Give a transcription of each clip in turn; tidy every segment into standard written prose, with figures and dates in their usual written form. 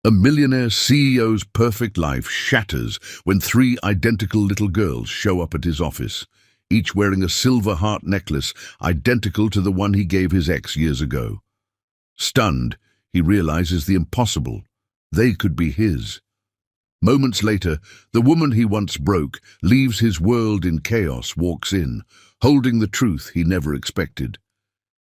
A millionaire CEO's perfect life shatters when three identical little girls show up at his office, each wearing a silver heart necklace identical to the one he gave his ex years ago. Stunned, he realizes the impossible. They could be his. Moments later, the woman he once broke leaves his world in chaos, walks in, holding the truth he never expected.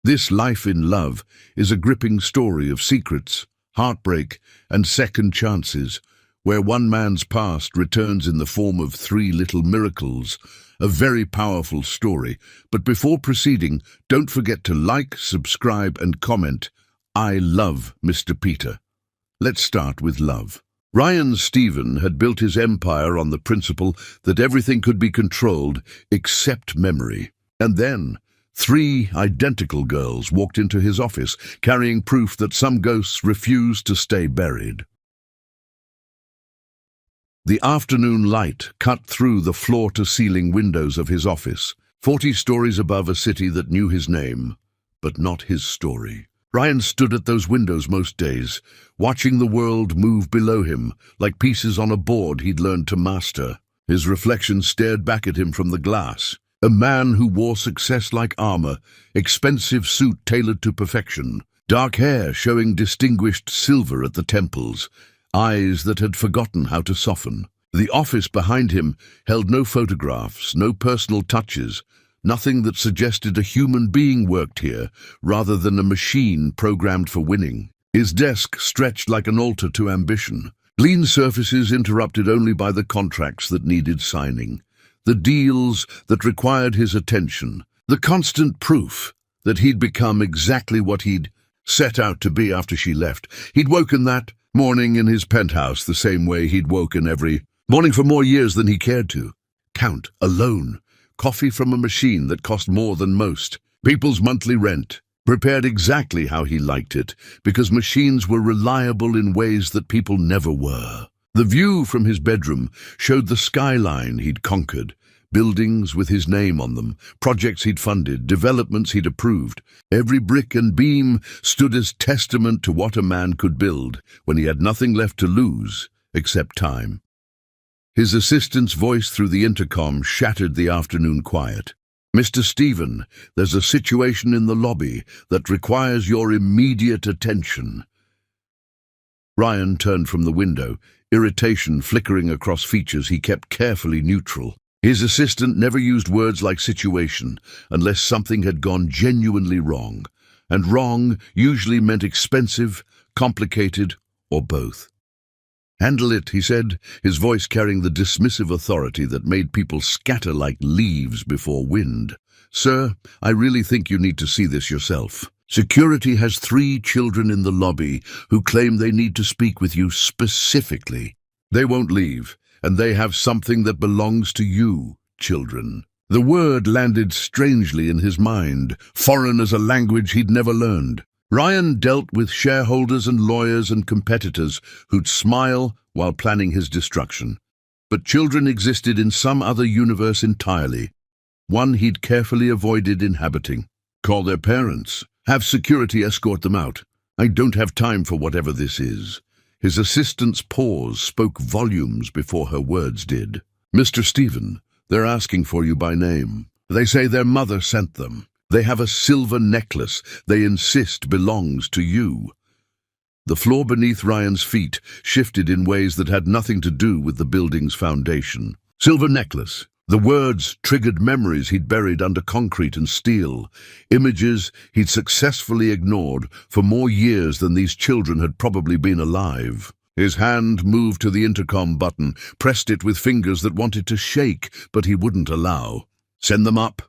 This life in love is a gripping story of secrets, heartbreak, and second chances, where one man's past returns in the form of three little miracles. A very powerful story. But before proceeding, don't forget to like, subscribe, and comment. I love Mr. Peter. Let's start with love. Ryan Stephen had built his empire on the principle that everything could be controlled except memory. And then, three identical girls walked into his office, carrying proof that some ghosts refused to stay buried. The afternoon light cut through the floor-to-ceiling windows of his office, 40 stories above a city that knew his name, but not his story. Ryan stood at those windows most days, watching the world move below him, like pieces on a board he'd learned to master. His reflection stared back at him from the glass. A man who wore success like armor, expensive suit tailored to perfection, dark hair showing distinguished silver at the temples, eyes that had forgotten how to soften. The office behind him held no photographs, no personal touches, nothing that suggested a human being worked here, rather than a machine programmed for winning. His desk stretched like an altar to ambition, clean surfaces interrupted only by the contracts that needed signing, the deals that required his attention, the constant proof that he'd become exactly what he'd set out to be after she left. He'd woken that morning in his penthouse the same way he'd woken every morning for more years than he cared to. Count, alone, coffee from a machine that cost more than most, people's monthly rent, prepared exactly how he liked it, because machines were reliable in ways that people never were. The view from his bedroom showed the skyline he'd conquered, buildings with his name on them, projects he'd funded, developments he'd approved. Every brick and beam stood as testament to what a man could build when he had nothing left to lose except time. His assistant's voice through the intercom shattered the afternoon quiet. "Mr. Stephen, there's a situation in the lobby that requires your immediate attention." Ryan turned from the window, irritation flickering across features he kept carefully neutral. His assistant never used words like situation unless something had gone genuinely wrong, and wrong usually meant expensive, complicated, or both. "Handle it," he said, his voice carrying the dismissive authority that made people scatter like leaves before wind. "Sir, I really think you need to see this yourself. Security has 3 children in the lobby who claim they need to speak with you specifically. They won't leave, and they have something that belongs to you, children." The word landed strangely in his mind, foreign as a language he'd never learned. Ryan dealt with shareholders and lawyers and competitors who'd smile while planning his destruction. But children existed in some other universe entirely, one he'd carefully avoided inhabiting. "Call their parents. Have security escort them out. I don't have time for whatever this is." His assistant's pause spoke volumes before her words did. "Mr. Stephen, they're asking for you by name. They say their mother sent them. They have a silver necklace they insist belongs to you." The floor beneath Ryan's feet shifted in ways that had nothing to do with the building's foundation. Silver necklace. The words triggered memories he'd buried under concrete and steel, images he'd successfully ignored for more years than these children had probably been alive. His hand moved to the intercom button, pressed it with fingers that wanted to shake, but he wouldn't allow. "Send them up."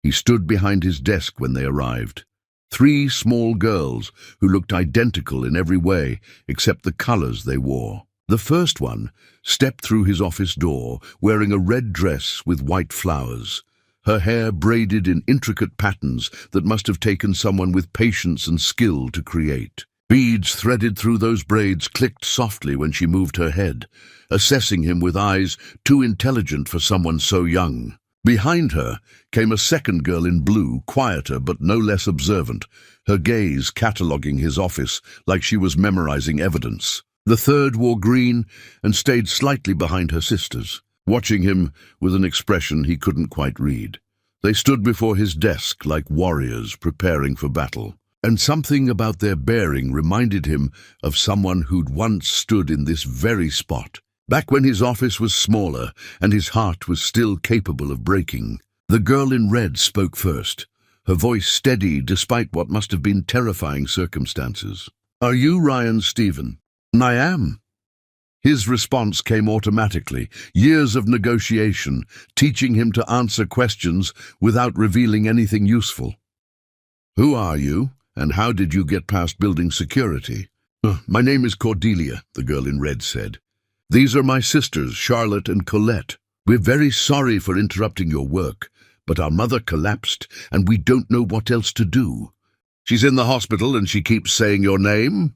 He stood behind his desk when they arrived. 3 small girls who looked identical in every way except the colors they wore. The first one stepped through his office door wearing a red dress with white flowers, her hair braided in intricate patterns that must have taken someone with patience and skill to create. Beads threaded through those braids clicked softly when she moved her head, assessing him with eyes too intelligent for someone so young. Behind her came a second girl in blue, quieter but no less observant, her gaze cataloguing his office like she was memorizing evidence. The third wore green and stayed slightly behind her sisters, watching him with an expression he couldn't quite read. They stood before his desk like warriors preparing for battle, and something about their bearing reminded him of someone who'd once stood in this very spot, back when his office was smaller and his heart was still capable of breaking. The girl in red spoke first, her voice steady despite what must have been terrifying circumstances. "Are you Ryan Stephen?" "I am." His response came automatically, years of negotiation, teaching him to answer questions without revealing anything useful. "Who are you, and how did you get past building security?" "My name is Cordelia," the girl in red said. "These are my sisters, Charlotte and Colette. We're very sorry for interrupting your work, but our mother collapsed, and we don't know what else to do. She's in the hospital, and she keeps saying your name.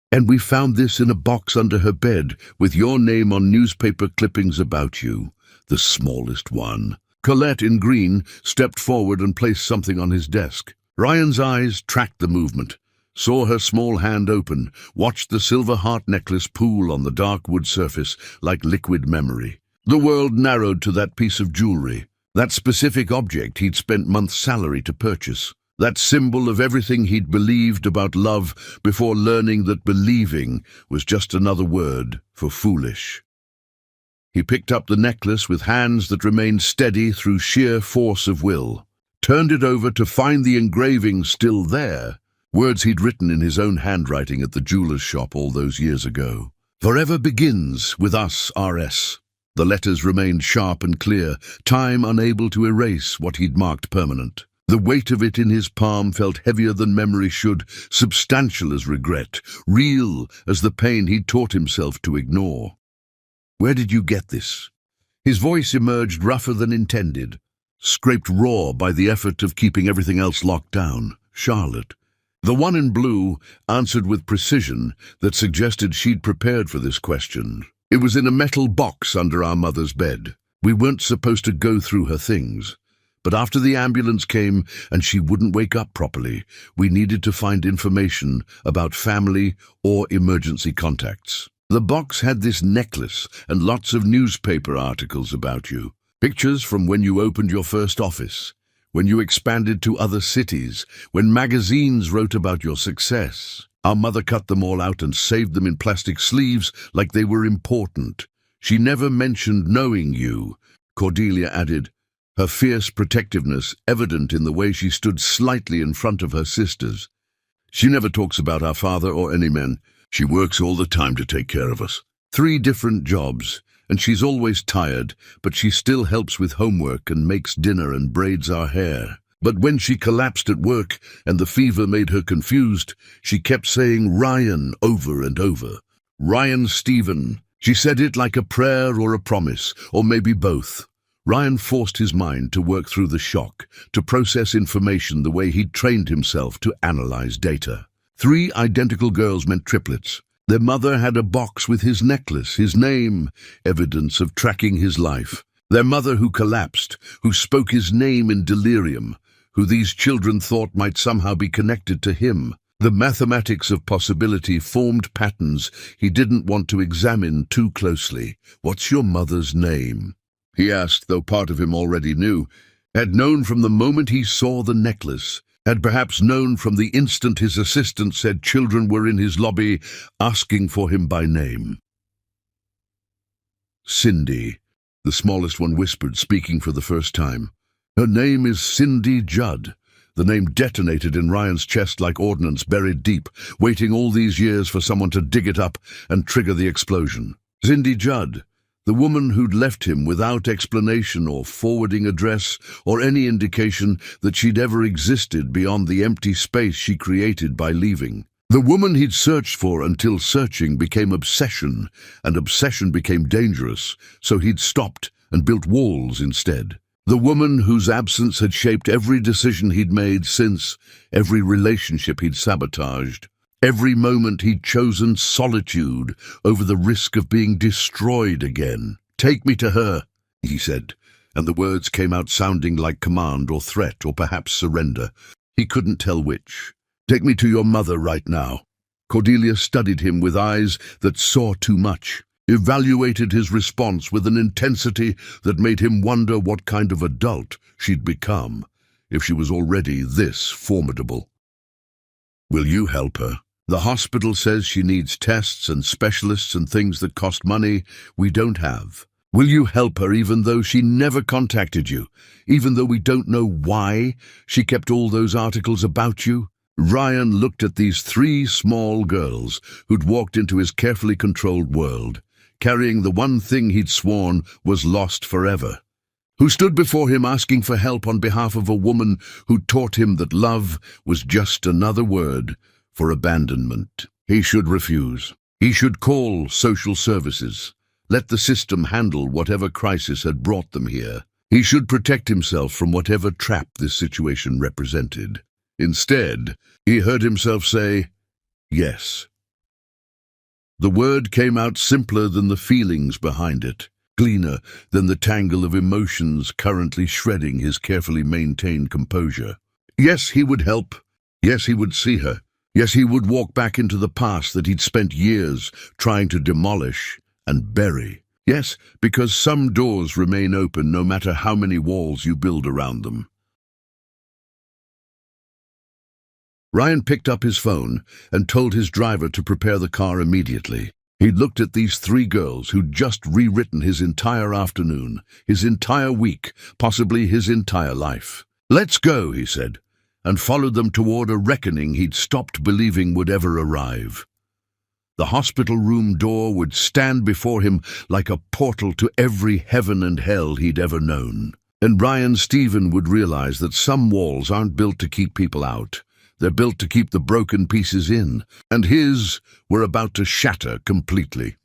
And we found this in a box under her bed, with your name on newspaper clippings about you, the smallest one." Colette, in green, stepped forward and placed something on his desk. Ryan's eyes tracked the movement, saw her small hand open, watched the silver heart necklace pool on the dark wood surface like liquid memory. The world narrowed to that piece of jewelry, that specific object he'd spent months' salary to purchase. That symbol of everything he'd believed about love before learning that believing was just another word for foolish. He picked up the necklace with hands that remained steady through sheer force of will, turned it over to find the engraving still there, words he'd written in his own handwriting at the jeweler's shop all those years ago. "Forever begins with us, R.S." The letters remained sharp and clear, time unable to erase what he'd marked permanent. The weight of it in his palm felt heavier than memory should, substantial as regret, real as the pain he'd taught himself to ignore. "Where did you get this?" His voice emerged rougher than intended, scraped raw by the effort of keeping everything else locked down. "Charlotte." The one in blue answered with precision that suggested she'd prepared for this question. "It was in a metal box under our mother's bed. We weren't supposed to go through her things. But after the ambulance came and she wouldn't wake up properly, we needed to find information about family or emergency contacts. The box had this necklace and lots of newspaper articles about you. Pictures from when you opened your first office, when you expanded to other cities, when magazines wrote about your success. Our mother cut them all out and saved them in plastic sleeves like they were important. She never mentioned knowing you," Cordelia added, her fierce protectiveness evident in the way she stood slightly in front of her sisters. "She never talks about our father or any men. She works all the time to take care of us. 3 different jobs, and she's always tired, but she still helps with homework and makes dinner and braids our hair. But when she collapsed at work and the fever made her confused, she kept saying Ryan over and over. Ryan Stephen. She said it like a prayer or a promise, or maybe both." Ryan forced his mind to work through the shock, to process information the way he'd trained himself to analyze data. 3 identical girls meant triplets. Their mother had a box with his necklace, his name, evidence of tracking his life. Their mother who collapsed, who spoke his name in delirium, who these children thought might somehow be connected to him. The mathematics of possibility formed patterns he didn't want to examine too closely. "What's your mother's name?" he asked, though part of him already knew, had known from the moment he saw the necklace, had perhaps known from the instant his assistant said children were in his lobby asking for him by name. "Cindy," the smallest one whispered, speaking for the first time. "Her name is Cindy Judd." The name detonated in Ryan's chest like ordnance buried deep, waiting all these years for someone to dig it up and trigger the explosion. Cindy Judd. The woman who'd left him without explanation or forwarding address or any indication that she'd ever existed beyond the empty space she created by leaving. The woman he'd searched for until searching became obsession, and obsession became dangerous, so he'd stopped and built walls instead. The woman whose absence had shaped every decision he'd made since, every relationship he'd sabotaged. Every moment he'd chosen solitude over the risk of being destroyed again. "Take me to her," he said, and the words came out sounding like command or threat or perhaps surrender. He couldn't tell which. "Take me to your mother right now." Cordelia studied him with eyes that saw too much, evaluated his response with an intensity that made him wonder what kind of adult she'd become if she was already this formidable. "Will you help her? The hospital says she needs tests and specialists and things that cost money we don't have. Will you help her even though she never contacted you, even though we don't know why she kept all those articles about you?" Ryan looked at these three small girls who'd walked into his carefully controlled world, carrying the one thing he'd sworn was lost forever, who stood before him asking for help on behalf of a woman who taught him that love was just another word for abandonment. He should refuse. He should call social services. Let the system handle whatever crisis had brought them here. He should protect himself from whatever trap this situation represented. Instead, he heard himself say, yes. The word came out simpler than the feelings behind it, cleaner than the tangle of emotions currently shredding his carefully maintained composure. Yes, he would help. Yes, he would see her. Yes, he would walk back into the past that he'd spent years trying to demolish and bury. Yes, because some doors remain open no matter how many walls you build around them. Ryan picked up his phone and told his driver to prepare the car immediately. He'd looked at these three girls who'd just rewritten his entire afternoon, his entire week, possibly his entire life. "Let's go," he said, and followed them toward a reckoning he'd stopped believing would ever arrive. The hospital room door would stand before him like a portal to every heaven and hell he'd ever known. And Ryan Stephen would realize that some walls aren't built to keep people out. They're built to keep the broken pieces in, and his were about to shatter completely.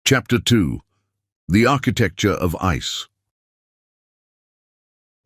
Chapter 2. The Architecture of Ice.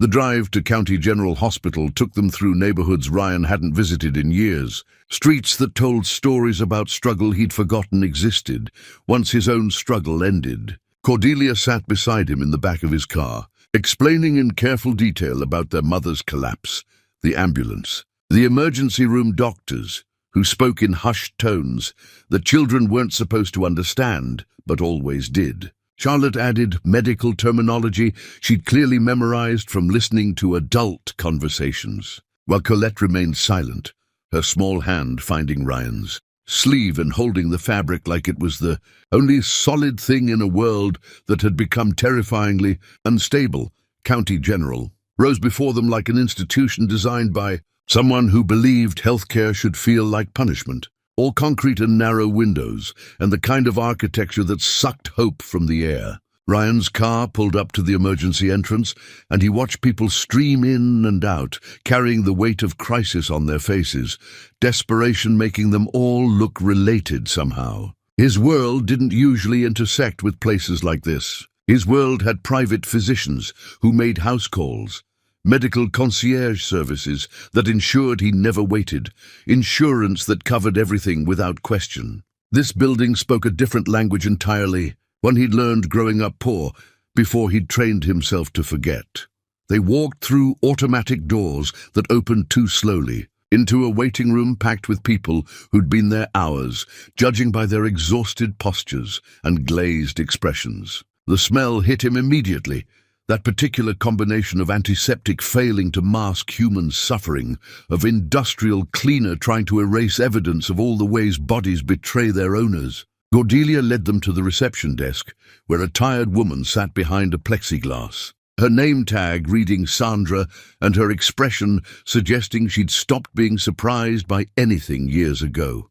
The drive to County General Hospital took them through neighborhoods Ryan hadn't visited in years, streets that told stories about struggle he'd forgotten existed once his own struggle ended. Cordelia sat beside him in the back of his car, explaining in careful detail about their mother's collapse, the ambulance, the emergency room doctors, who spoke in hushed tones that children weren't supposed to understand, but always did. Charlotte added medical terminology she'd clearly memorized from listening to adult conversations, while Colette remained silent, her small hand finding Ryan's sleeve and holding the fabric like it was the only solid thing in a world that had become terrifyingly unstable. County General rose before them like an institution designed by someone who believed healthcare should feel like punishment. All concrete and narrow windows, and the kind of architecture that sucked hope from the air. Ryan's car pulled up to the emergency entrance, and he watched people stream in and out, carrying the weight of crisis on their faces, desperation making them all look related somehow. His world didn't usually intersect with places like this. His world had private physicians who made house calls, medical concierge services that ensured he never waited, insurance that covered everything without question. This building spoke a different language entirely, one he'd learned growing up poor, before he'd trained himself to forget. They walked through automatic doors that opened too slowly, into a waiting room packed with people who'd been there hours, judging by their exhausted postures and glazed expressions. The smell hit him immediately, that particular combination of antiseptic failing to mask human suffering, of industrial cleaner trying to erase evidence of all the ways bodies betray their owners. Cordelia led them to the reception desk, where a tired woman sat behind a plexiglass, her name tag reading Sandra and her expression suggesting she'd stopped being surprised by anything years ago.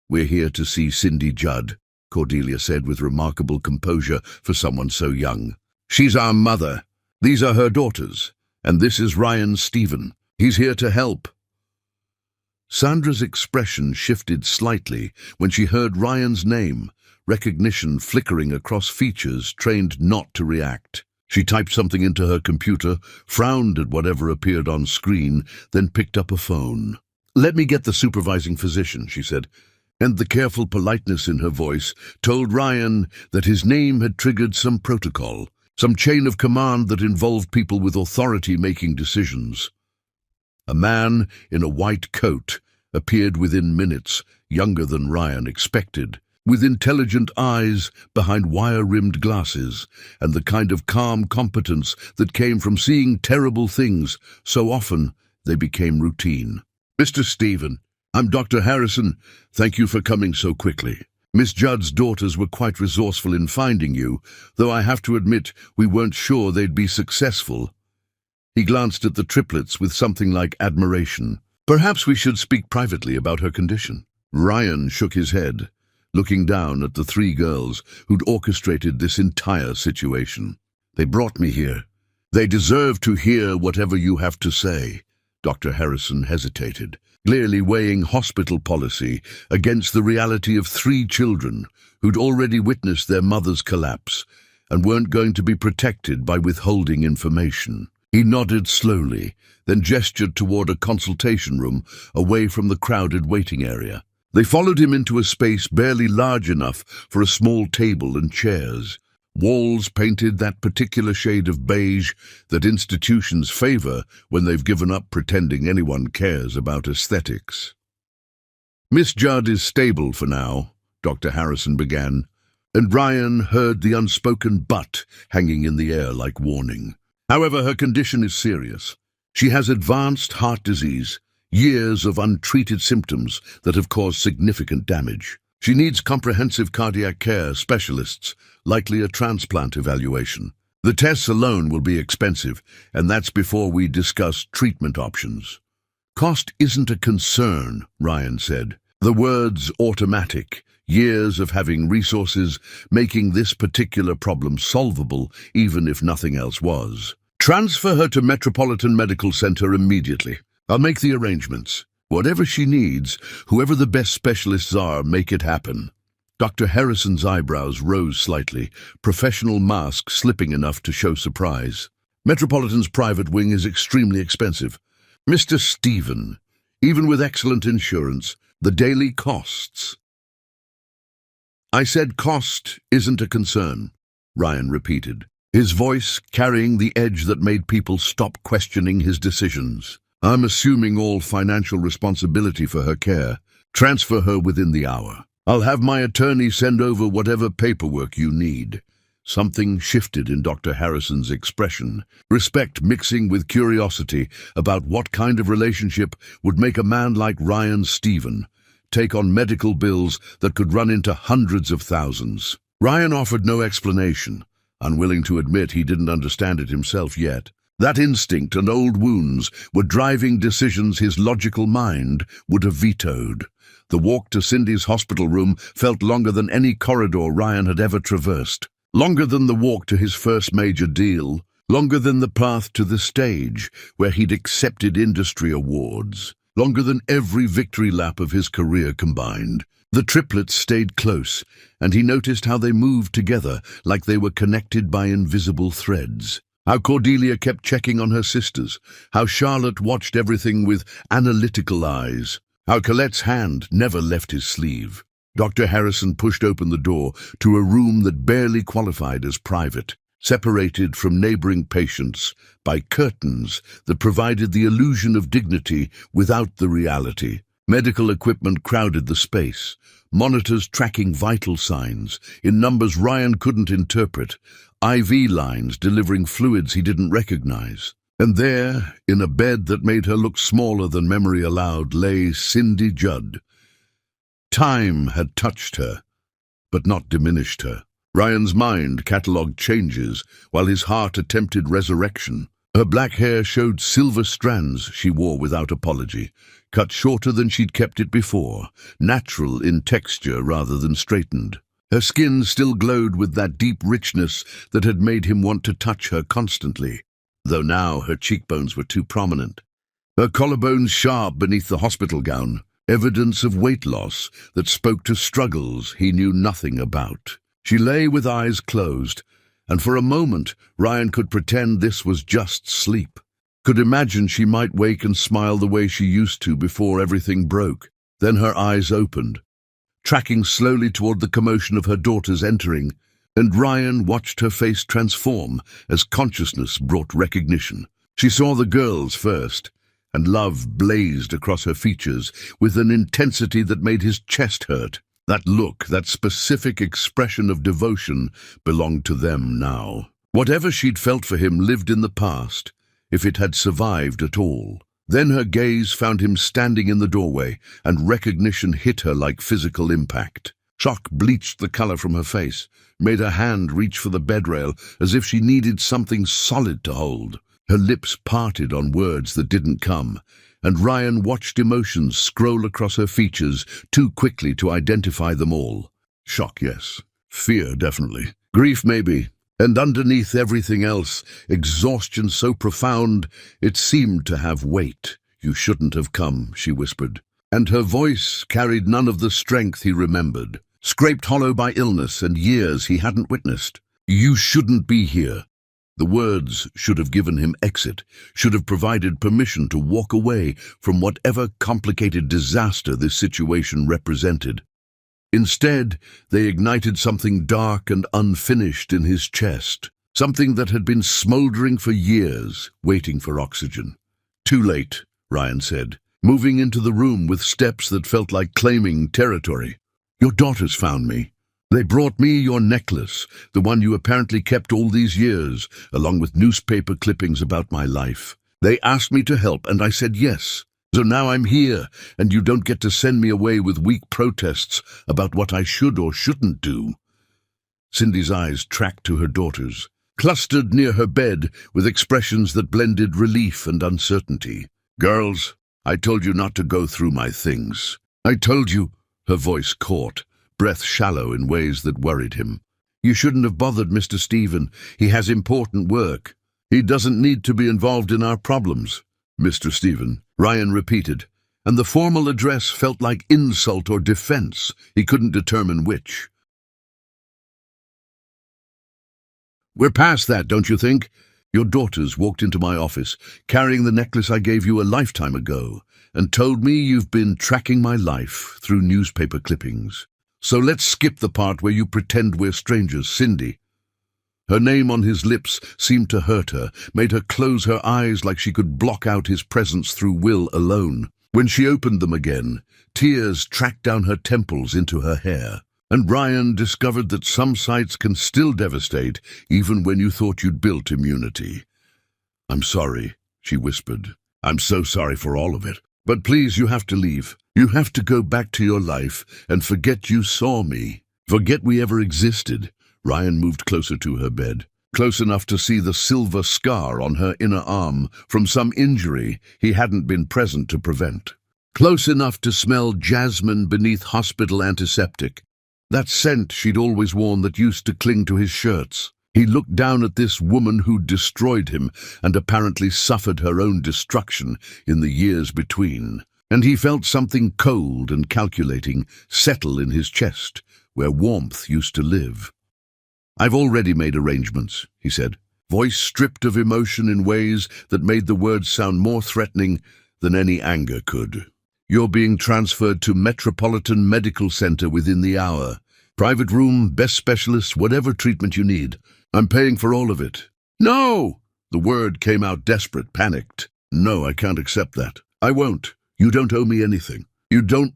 "We're here to see Cindy Judd," Cordelia said with remarkable composure for someone so young. "She's our mother. These are her daughters. And this is Ryan Stephen. He's here to help." Sandra's expression shifted slightly when she heard Ryan's name, recognition flickering across features trained not to react. She typed something into her computer, frowned at whatever appeared on screen, then picked up a phone. "Let me get the supervising physician," she said. and the careful politeness in her voice told Ryan that his name had triggered some protocol, some chain of command that involved people with authority making decisions. A man in a white coat appeared within minutes, younger than Ryan expected, with intelligent eyes behind wire-rimmed glasses, and the kind of calm competence that came from seeing terrible things so often they became routine. "Mr. Stephen, I'm Dr. Harrison. Thank you for coming so quickly. Miss Judd's daughters were quite resourceful in finding you, though I have to admit we weren't sure they'd be successful." He glanced at the triplets with something like admiration. "Perhaps we should speak privately about her condition." Ryan shook his head, looking down at the three girls who'd orchestrated this entire situation. "They brought me here. They deserve to hear whatever you have to say." Dr. Harrison hesitated, clearly weighing hospital policy against the reality of three children who'd already witnessed their mother's collapse and weren't going to be protected by withholding information. He nodded slowly, then gestured toward a consultation room away from the crowded waiting area. They followed him into a space barely large enough for a small table and chairs. Walls painted that particular shade of beige that institutions favor when they've given up pretending anyone cares about aesthetics. "Miss Judd is stable for now," Dr. Harrison began, and Ryan heard the unspoken "but" hanging in the air like warning. "However, her condition is serious. She has advanced heart disease, years of untreated symptoms that have caused significant damage. She needs comprehensive cardiac care specialists, likely a transplant evaluation. The tests alone will be expensive, and that's before we discuss treatment options." "Cost isn't a concern," Ryan said. The words automatic, years of having resources, making this particular problem solvable even if nothing else was. "Transfer her to Metropolitan Medical Center immediately. I'll make the arrangements. Whatever she needs, whoever the best specialists are, make it happen." Dr. Harrison's eyebrows rose slightly, professional mask slipping enough to show surprise. "Metropolitan's private wing is extremely expensive. Mr. Stephen, even with excellent insurance, the daily costs." "I said cost isn't a concern," Ryan repeated, his voice carrying the edge that made people stop questioning his decisions. "I'm assuming all financial responsibility for her care. Transfer her within the hour. I'll have my attorney send over whatever paperwork you need." Something shifted in Dr. Harrison's expression, respect mixing with curiosity about what kind of relationship would make a man like Ryan Stephen take on medical bills that could run into hundreds of thousands. Ryan offered no explanation, unwilling to admit he didn't understand it himself yet. That instinct and old wounds were driving decisions his logical mind would have vetoed. The walk to Cindy's hospital room felt longer than any corridor Ryan had ever traversed. Longer than the walk to his first major deal. Longer than the path to the stage where he'd accepted industry awards. Longer than every victory lap of his career combined. The triplets stayed close, and he noticed how they moved together like they were connected by invisible threads. How Cordelia kept checking on her sisters, how Charlotte watched everything with analytical eyes, how Colette's hand never left his sleeve. Dr. Harrison pushed open the door to a room that barely qualified as private, separated from neighboring patients by curtains that provided the illusion of dignity without the reality. Medical equipment crowded the space, monitors tracking vital signs in numbers Ryan couldn't interpret, IV lines delivering fluids he didn't recognize. And there, in a bed that made her look smaller than memory allowed, lay Cindy Judd. Time had touched her, but not diminished her. Ryan's mind catalogued changes, while his heart attempted resurrection. Her black hair showed silver strands she wore without apology, cut shorter than she'd kept it before, natural in texture rather than straightened. Her skin still glowed with that deep richness that had made him want to touch her constantly, though now her cheekbones were too prominent. Her collarbones sharp beneath the hospital gown, evidence of weight loss that spoke to struggles he knew nothing about. She lay with eyes closed, and for a moment Ryan could pretend this was just sleep. Could imagine she might wake and smile the way she used to before everything broke. Then her eyes opened, tracking slowly toward the commotion of her daughters entering, and Ryan watched her face transform as consciousness brought recognition. She saw the girls first, and love blazed across her features with an intensity that made his chest hurt. That look, that specific expression of devotion, belonged to them now. Whatever she'd felt for him lived in the past, if it had survived at all. Then her gaze found him standing in the doorway, and recognition hit her like physical impact. Shock bleached the color from her face, made her hand reach for the bedrail as if she needed something solid to hold. Her lips parted on words that didn't come, and Ryan watched emotions scroll across her features too quickly to identify them all. Shock, yes. Fear, definitely. Grief, maybe. And underneath everything else, exhaustion so profound it seemed to have weight. "You shouldn't have come," she whispered. And her voice carried none of the strength he remembered, scraped hollow by illness and years he hadn't witnessed. "You shouldn't be here." The words should have given him exit, should have provided permission to walk away from whatever complicated disaster this situation represented. Instead, they ignited something dark and unfinished in his chest, something that had been smoldering for years, waiting for oxygen. "Too late," Ryan said, moving into the room with steps that felt like claiming territory. "Your daughters found me. They brought me your necklace, the one you apparently kept all these years, along with newspaper clippings about my life. They asked me to help, and I said yes. So now I'm here, and you don't get to send me away with weak protests about what I should or shouldn't do." Cindy's eyes tracked to her daughters, clustered near her bed with expressions that blended relief and uncertainty. "Girls, I told you not to go through my things. I told you," her voice caught, breath shallow in ways that worried him. "You shouldn't have bothered Mr. Stephen. He has important work. He doesn't need to be involved in our problems." "Mr. Stephen," Ryan repeated, and the formal address felt like insult or defense. He couldn't determine which. "We're past that, don't you think? Your daughters walked into my office, carrying the necklace I gave you a lifetime ago, and told me you've been tracking my life through newspaper clippings. So let's skip the part where you pretend we're strangers, Cindy." Her name on his lips seemed to hurt her, made her close her eyes like she could block out his presence through will alone. When she opened them again, tears tracked down her temples into her hair. And Ryan discovered that some sights can still devastate, even when you thought you'd built immunity. "I'm sorry," she whispered. "I'm so sorry for all of it. But please, you have to leave. You have to go back to your life and forget you saw me. Forget we ever existed." Ryan moved closer to her bed, close enough to see the silver scar on her inner arm from some injury he hadn't been present to prevent. Close enough to smell jasmine beneath hospital antiseptic, that scent she'd always worn that used to cling to his shirts. He looked down at this woman who'd destroyed him and apparently suffered her own destruction in the years between, and he felt something cold and calculating settle in his chest, where warmth used to live. "I've already made arrangements," he said, voice stripped of emotion in ways that made the words sound more threatening than any anger could. "You're being transferred to Metropolitan Medical Center within the hour. Private room, best specialist, whatever treatment you need. I'm paying for all of it." "No!" The word came out desperate, panicked. "No, I can't accept that. I won't. You don't owe me anything. You don't—"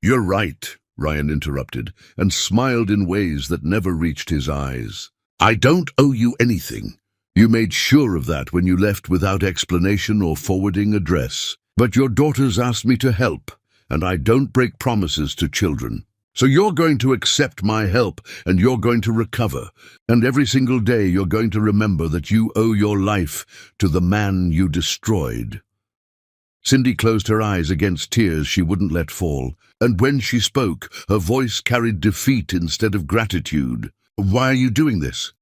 "You're right," Ryan interrupted, and smiled in ways that never reached his eyes. "I don't owe you anything. You made sure of that when you left without explanation or forwarding address. But your daughters asked me to help, and I don't break promises to children. So you're going to accept my help, and you're going to recover, and every single day you're going to remember that you owe your life to the man you destroyed." Cindy closed her eyes against tears she wouldn't let fall, and when she spoke, her voice carried defeat instead of gratitude. "Why are you doing this?"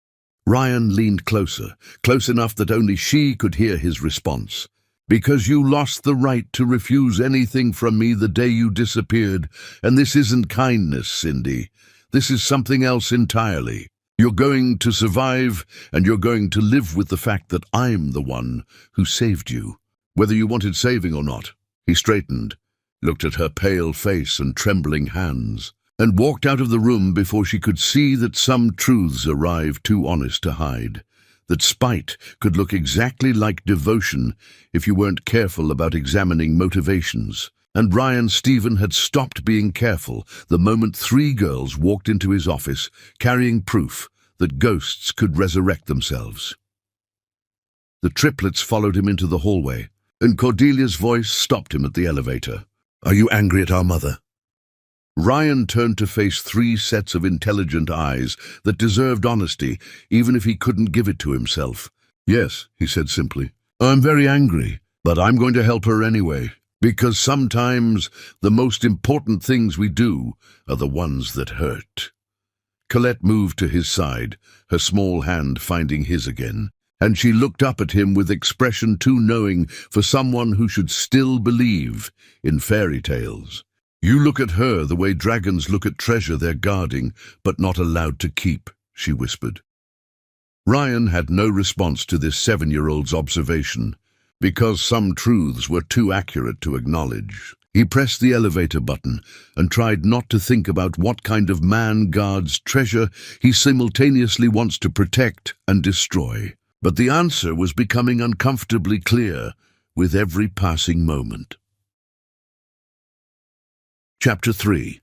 Ryan leaned closer, close enough that only she could hear his response. "Because you lost the right to refuse anything from me the day you disappeared, and this isn't kindness, Cindy. This is something else entirely. You're going to survive, and you're going to live with the fact that I'm the one who saved you. Whether you wanted saving or not." He straightened, looked at her pale face and trembling hands. and walked out of the room before she could see that some truths arrived too honest to hide. That spite could look exactly like devotion if you weren't careful about examining motivations. And Ryan Stephen had stopped being careful the moment 3 girls walked into his office carrying proof that ghosts could resurrect themselves. The triplets followed him into the hallway, and Cordelia's voice stopped him at the elevator. "Are you angry at our mother?" Ryan turned to face 3 sets of intelligent eyes that deserved honesty, even if he couldn't give it to himself. "Yes," he said simply. "I'm very angry, but I'm going to help her anyway. Because sometimes the most important things we do are the ones that hurt." Colette moved to his side, her small hand finding his again, and she looked up at him with expression too knowing for someone who should still believe in fairy tales. "You look at her the way dragons look at treasure they're guarding but not allowed to keep," she whispered. Ryan had no response to this 7-year-old's observation, because some truths were too accurate to acknowledge. He pressed the elevator button and tried not to think about what kind of man guards treasure he simultaneously wants to protect and destroy. But the answer was becoming uncomfortably clear with every passing moment. Chapter 3.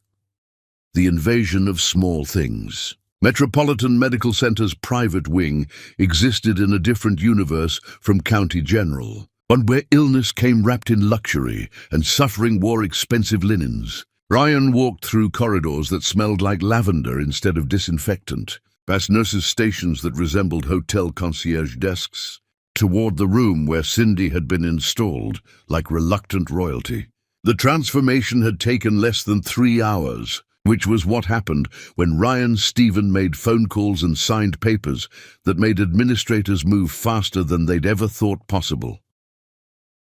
The Invasion of Small Things. Metropolitan Medical Center's private wing existed in a different universe from County General, one where illness came wrapped in luxury and suffering wore expensive linens. Ryan walked through corridors that smelled like lavender instead of disinfectant, past nurses' stations that resembled hotel concierge desks, toward the room where Cindy had been installed like reluctant royalty. The transformation had taken less than 3 hours, which was what happened when Ryan Stephen made phone calls and signed papers that made administrators move faster than they'd ever thought possible.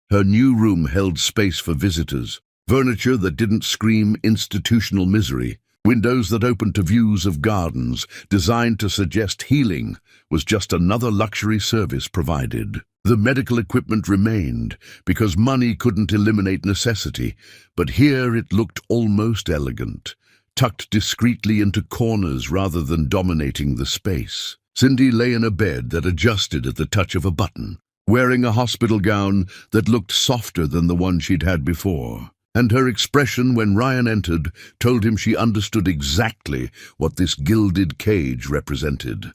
Her new room held space for visitors, furniture that didn't scream institutional misery, windows that opened to views of gardens designed to suggest healing was just another luxury service provided. The medical equipment remained because money couldn't eliminate necessity, but here it looked almost elegant, tucked discreetly into corners rather than dominating the space. Cindy lay in a bed that adjusted at the touch of a button, wearing a hospital gown that looked softer than the one she'd had before. And her expression when Ryan entered told him she understood exactly what this gilded cage represented.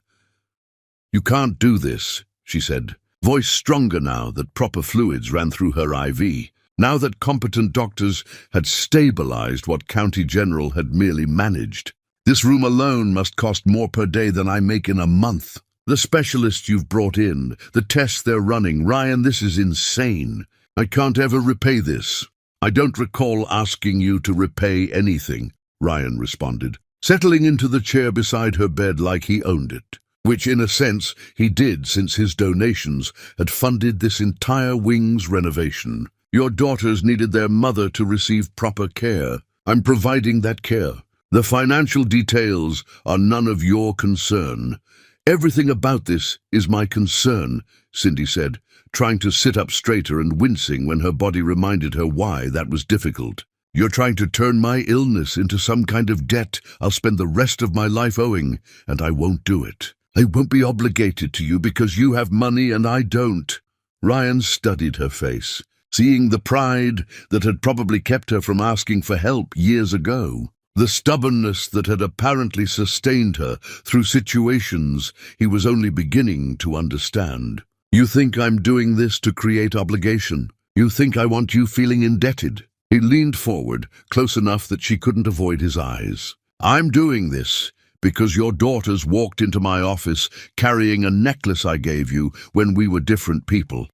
"You can't do this," she said, voice stronger now that proper fluids ran through her IV. Now that competent doctors had stabilized what County General had merely managed. "This room alone must cost more per day than I make in a month. The specialists you've brought in, the tests they're running, Ryan, this is insane. I can't ever repay this." "I don't recall asking you to repay anything," Ryan responded, settling into the chair beside her bed like he owned it, which in a sense he did since his donations had funded this entire wing's renovation. "Your daughters needed their mother to receive proper care. I'm providing that care. The financial details are none of your concern." "Everything about this is my concern," Cindy said, trying to sit up straighter and wincing when her body reminded her why that was difficult. "You're trying to turn my illness into some kind of debt I'll spend the rest of my life owing, and I won't do it. I won't be obligated to you because you have money and I don't." Ryan studied her face, seeing the pride that had probably kept her from asking for help years ago. The stubbornness that had apparently sustained her through situations he was only beginning to understand. "You think I'm doing this to create obligation? You think I want you feeling indebted?" He leaned forward, close enough that she couldn't avoid his eyes. "I'm doing this because your daughters walked into my office carrying a necklace I gave you when we were different people,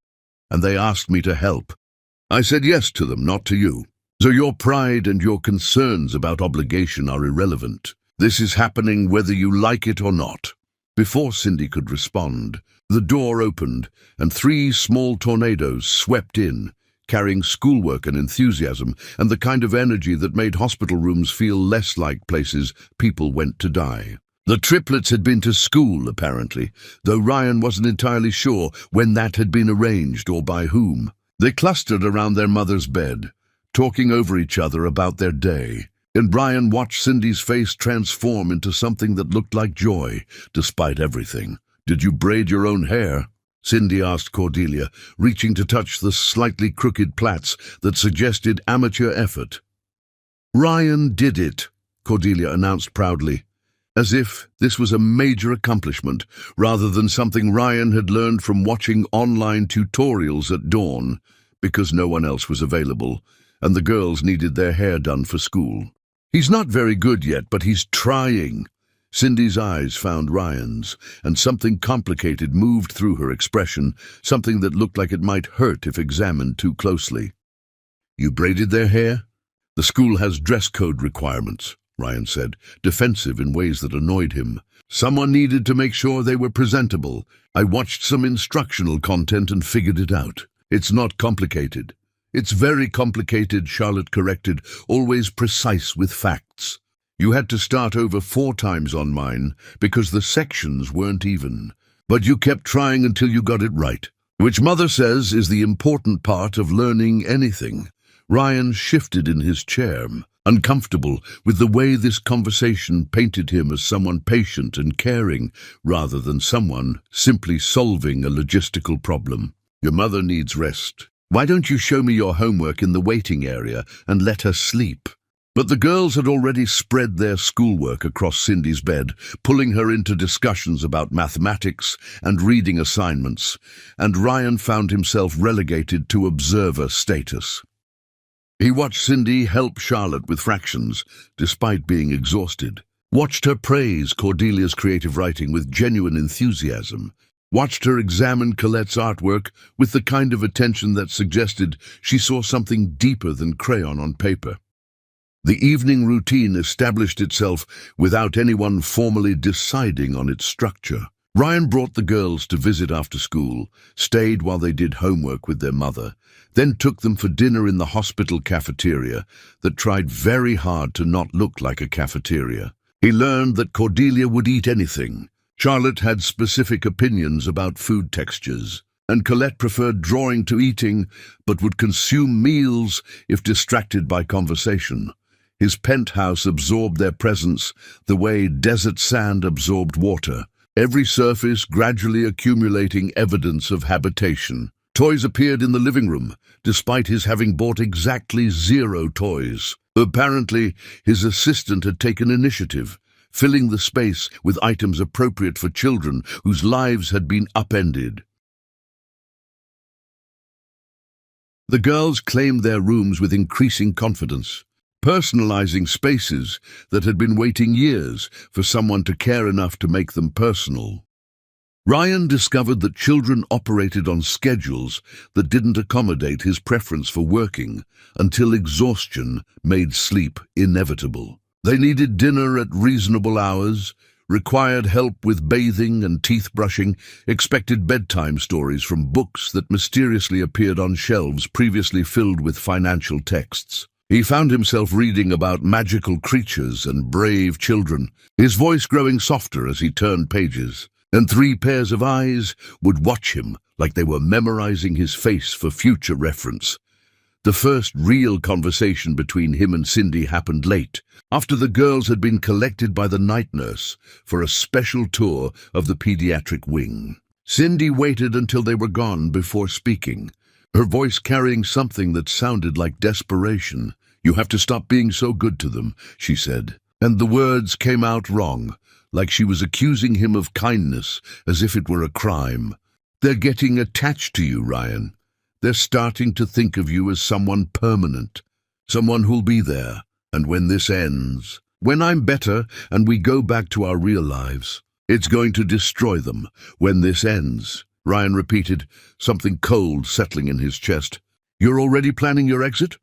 and they asked me to help. I said yes to them, not to you. So your pride and your concerns about obligation are irrelevant. This is happening whether you like it or not." Before Cindy could respond, the door opened and 3 small tornadoes swept in, carrying schoolwork and enthusiasm and the kind of energy that made hospital rooms feel less like places people went to die. The triplets had been to school, apparently, though Ryan wasn't entirely sure when that had been arranged or by whom. They clustered around their mother's bed, talking over each other about their day. And Ryan watched Cindy's face transform into something that looked like joy, despite everything. "Did you braid your own hair?" Cindy asked Cordelia, reaching to touch the slightly crooked plaits that suggested amateur effort. "Ryan did it," Cordelia announced proudly, as if this was a major accomplishment, rather than something Ryan had learned from watching online tutorials at dawn, because no one else was available, and the girls needed their hair done for school. "He's not very good yet, but he's trying." Cindy's eyes found Ryan's, and something complicated moved through her expression, something that looked like it might hurt if examined too closely. "You braided their hair?" "The school has dress code requirements," Ryan said, defensive in ways that annoyed him. "Someone needed to make sure they were presentable. I watched some instructional content and figured it out. It's not complicated." "It's very complicated," Charlotte corrected, always precise with facts. "You had to start over 4 times on mine because the sections weren't even. But you kept trying until you got it right, which Mother says is the important part of learning anything." Ryan shifted in his chair, uncomfortable with the way this conversation painted him as someone patient and caring, rather than someone simply solving a logistical problem. "Your mother needs rest. Why don't you show me your homework in the waiting area and let her sleep?" But the girls had already spread their schoolwork across Cindy's bed, pulling her into discussions about mathematics and reading assignments, and Ryan found himself relegated to observer status. He watched Cindy help Charlotte with fractions, despite being exhausted. Watched her praise Cordelia's creative writing with genuine enthusiasm. Watched her examine Colette's artwork with the kind of attention that suggested she saw something deeper than crayon on paper. The evening routine established itself without anyone formally deciding on its structure. Ryan brought the girls to visit after school, stayed while they did homework with their mother, then took them for dinner in the hospital cafeteria that tried very hard to not look like a cafeteria. He learned that Cordelia would eat anything. Charlotte had specific opinions about food textures, and Colette preferred drawing to eating, but would consume meals if distracted by conversation. His penthouse absorbed their presence the way desert sand absorbed water, every surface gradually accumulating evidence of habitation. Toys appeared in the living room, despite his having bought exactly 0 toys. Apparently, his assistant had taken initiative, filling the space with items appropriate for children whose lives had been upended. The girls claimed their rooms with increasing confidence, personalizing spaces that had been waiting years for someone to care enough to make them personal. Ryan discovered that children operated on schedules that didn't accommodate his preference for working until exhaustion made sleep inevitable. They needed dinner at reasonable hours, required help with bathing and teeth brushing, expected bedtime stories from books that mysteriously appeared on shelves previously filled with financial texts. He found himself reading about magical creatures and brave children, his voice growing softer as he turned pages, and 3 pairs of eyes would watch him like they were memorizing his face for future reference. The first real conversation between him and Cindy happened late, after the girls had been collected by the night nurse for a special tour of the pediatric wing. Cindy waited until they were gone before speaking, her voice carrying something that sounded like desperation. "You have to stop being so good to them," she said, and the words came out wrong, like she was accusing him of kindness as if it were a crime. "They're getting attached to you, Ryan. They're starting to think of you as someone permanent, someone who'll be there. And when this ends, when I'm better and we go back to our real lives, it's going to destroy them. When this ends," Ryan repeated, something cold settling in his chest. "You're already planning your exit?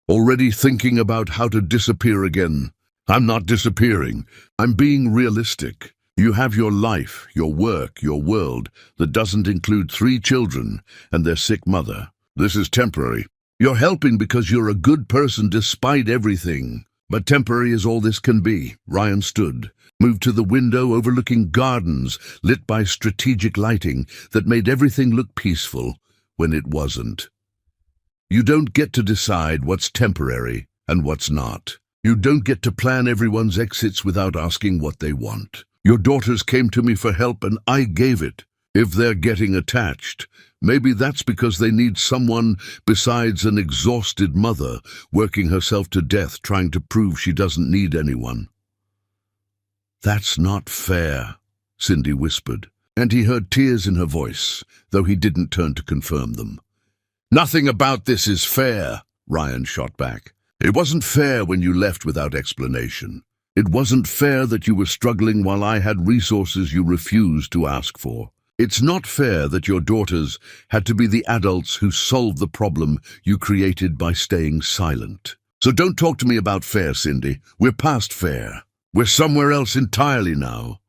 Already thinking about how to disappear again?" "I'm not disappearing. I'm being realistic. You have your life, your work, your world that doesn't include 3 children and their sick mother. This is temporary. You're helping because you're a good person despite everything. But temporary is all this can be." Ryan stood, moved to the window overlooking gardens lit by strategic lighting that made everything look peaceful when it wasn't. You don't get to decide what's temporary and what's not. You don't get to plan everyone's exits without asking what they want. Your daughters came to me for help and I gave it. If they're getting attached, maybe that's because they need someone besides an exhausted mother working herself to death trying to prove she doesn't need anyone. That's not fair, Cindy whispered, and he heard tears in her voice, though he didn't turn to confirm them. Nothing about this is fair, Ryan shot back. It wasn't fair when you left without explanation. It wasn't fair that you were struggling while I had resources you refused to ask for. It's not fair that your daughters had to be the adults who solved the problem you created by staying silent. So don't talk to me about fair, Cindy. We're past fair. We're somewhere else entirely now.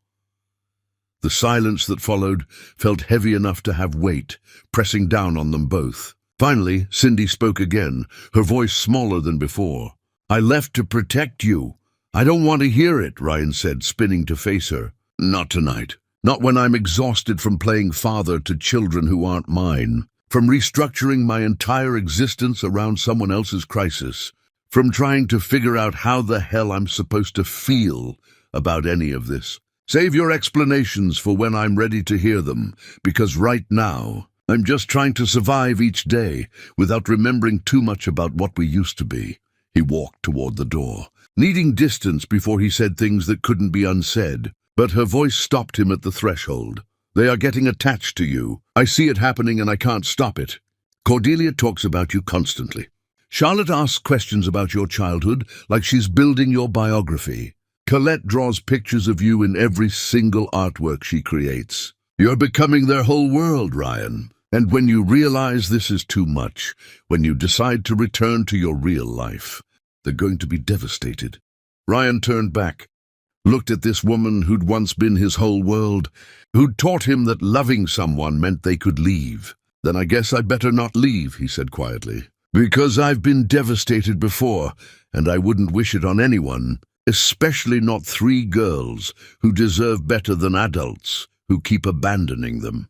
The silence that followed felt heavy enough to have weight, pressing down on them both. Finally, Cindy spoke again, her voice smaller than before. I left to protect you. I don't want to hear it, Ryan said, spinning to face her. Not tonight. Not when I'm exhausted from playing father to children who aren't mine, from restructuring my entire existence around someone else's crisis, from trying to figure out how the hell I'm supposed to feel about any of this. Save your explanations for when I'm ready to hear them, because right now, I'm just trying to survive each day without remembering too much about what we used to be. He walked toward the door, needing distance before he said things that couldn't be unsaid. But her voice stopped him at the threshold. They are getting attached to you. I see it happening and I can't stop it. Cordelia talks about you constantly. Charlotte asks questions about your childhood like she's building your biography. Colette draws pictures of you in every single artwork she creates. You're becoming their whole world, Ryan. And when you realize this is too much, when you decide to return to your real life, they're going to be devastated. Ryan turned back, looked at this woman who'd once been his whole world, who'd taught him that loving someone meant they could leave. Then I guess I better not leave, he said quietly, because I've been devastated before, and I wouldn't wish it on anyone, especially not 3 girls who deserve better than adults who keep abandoning them.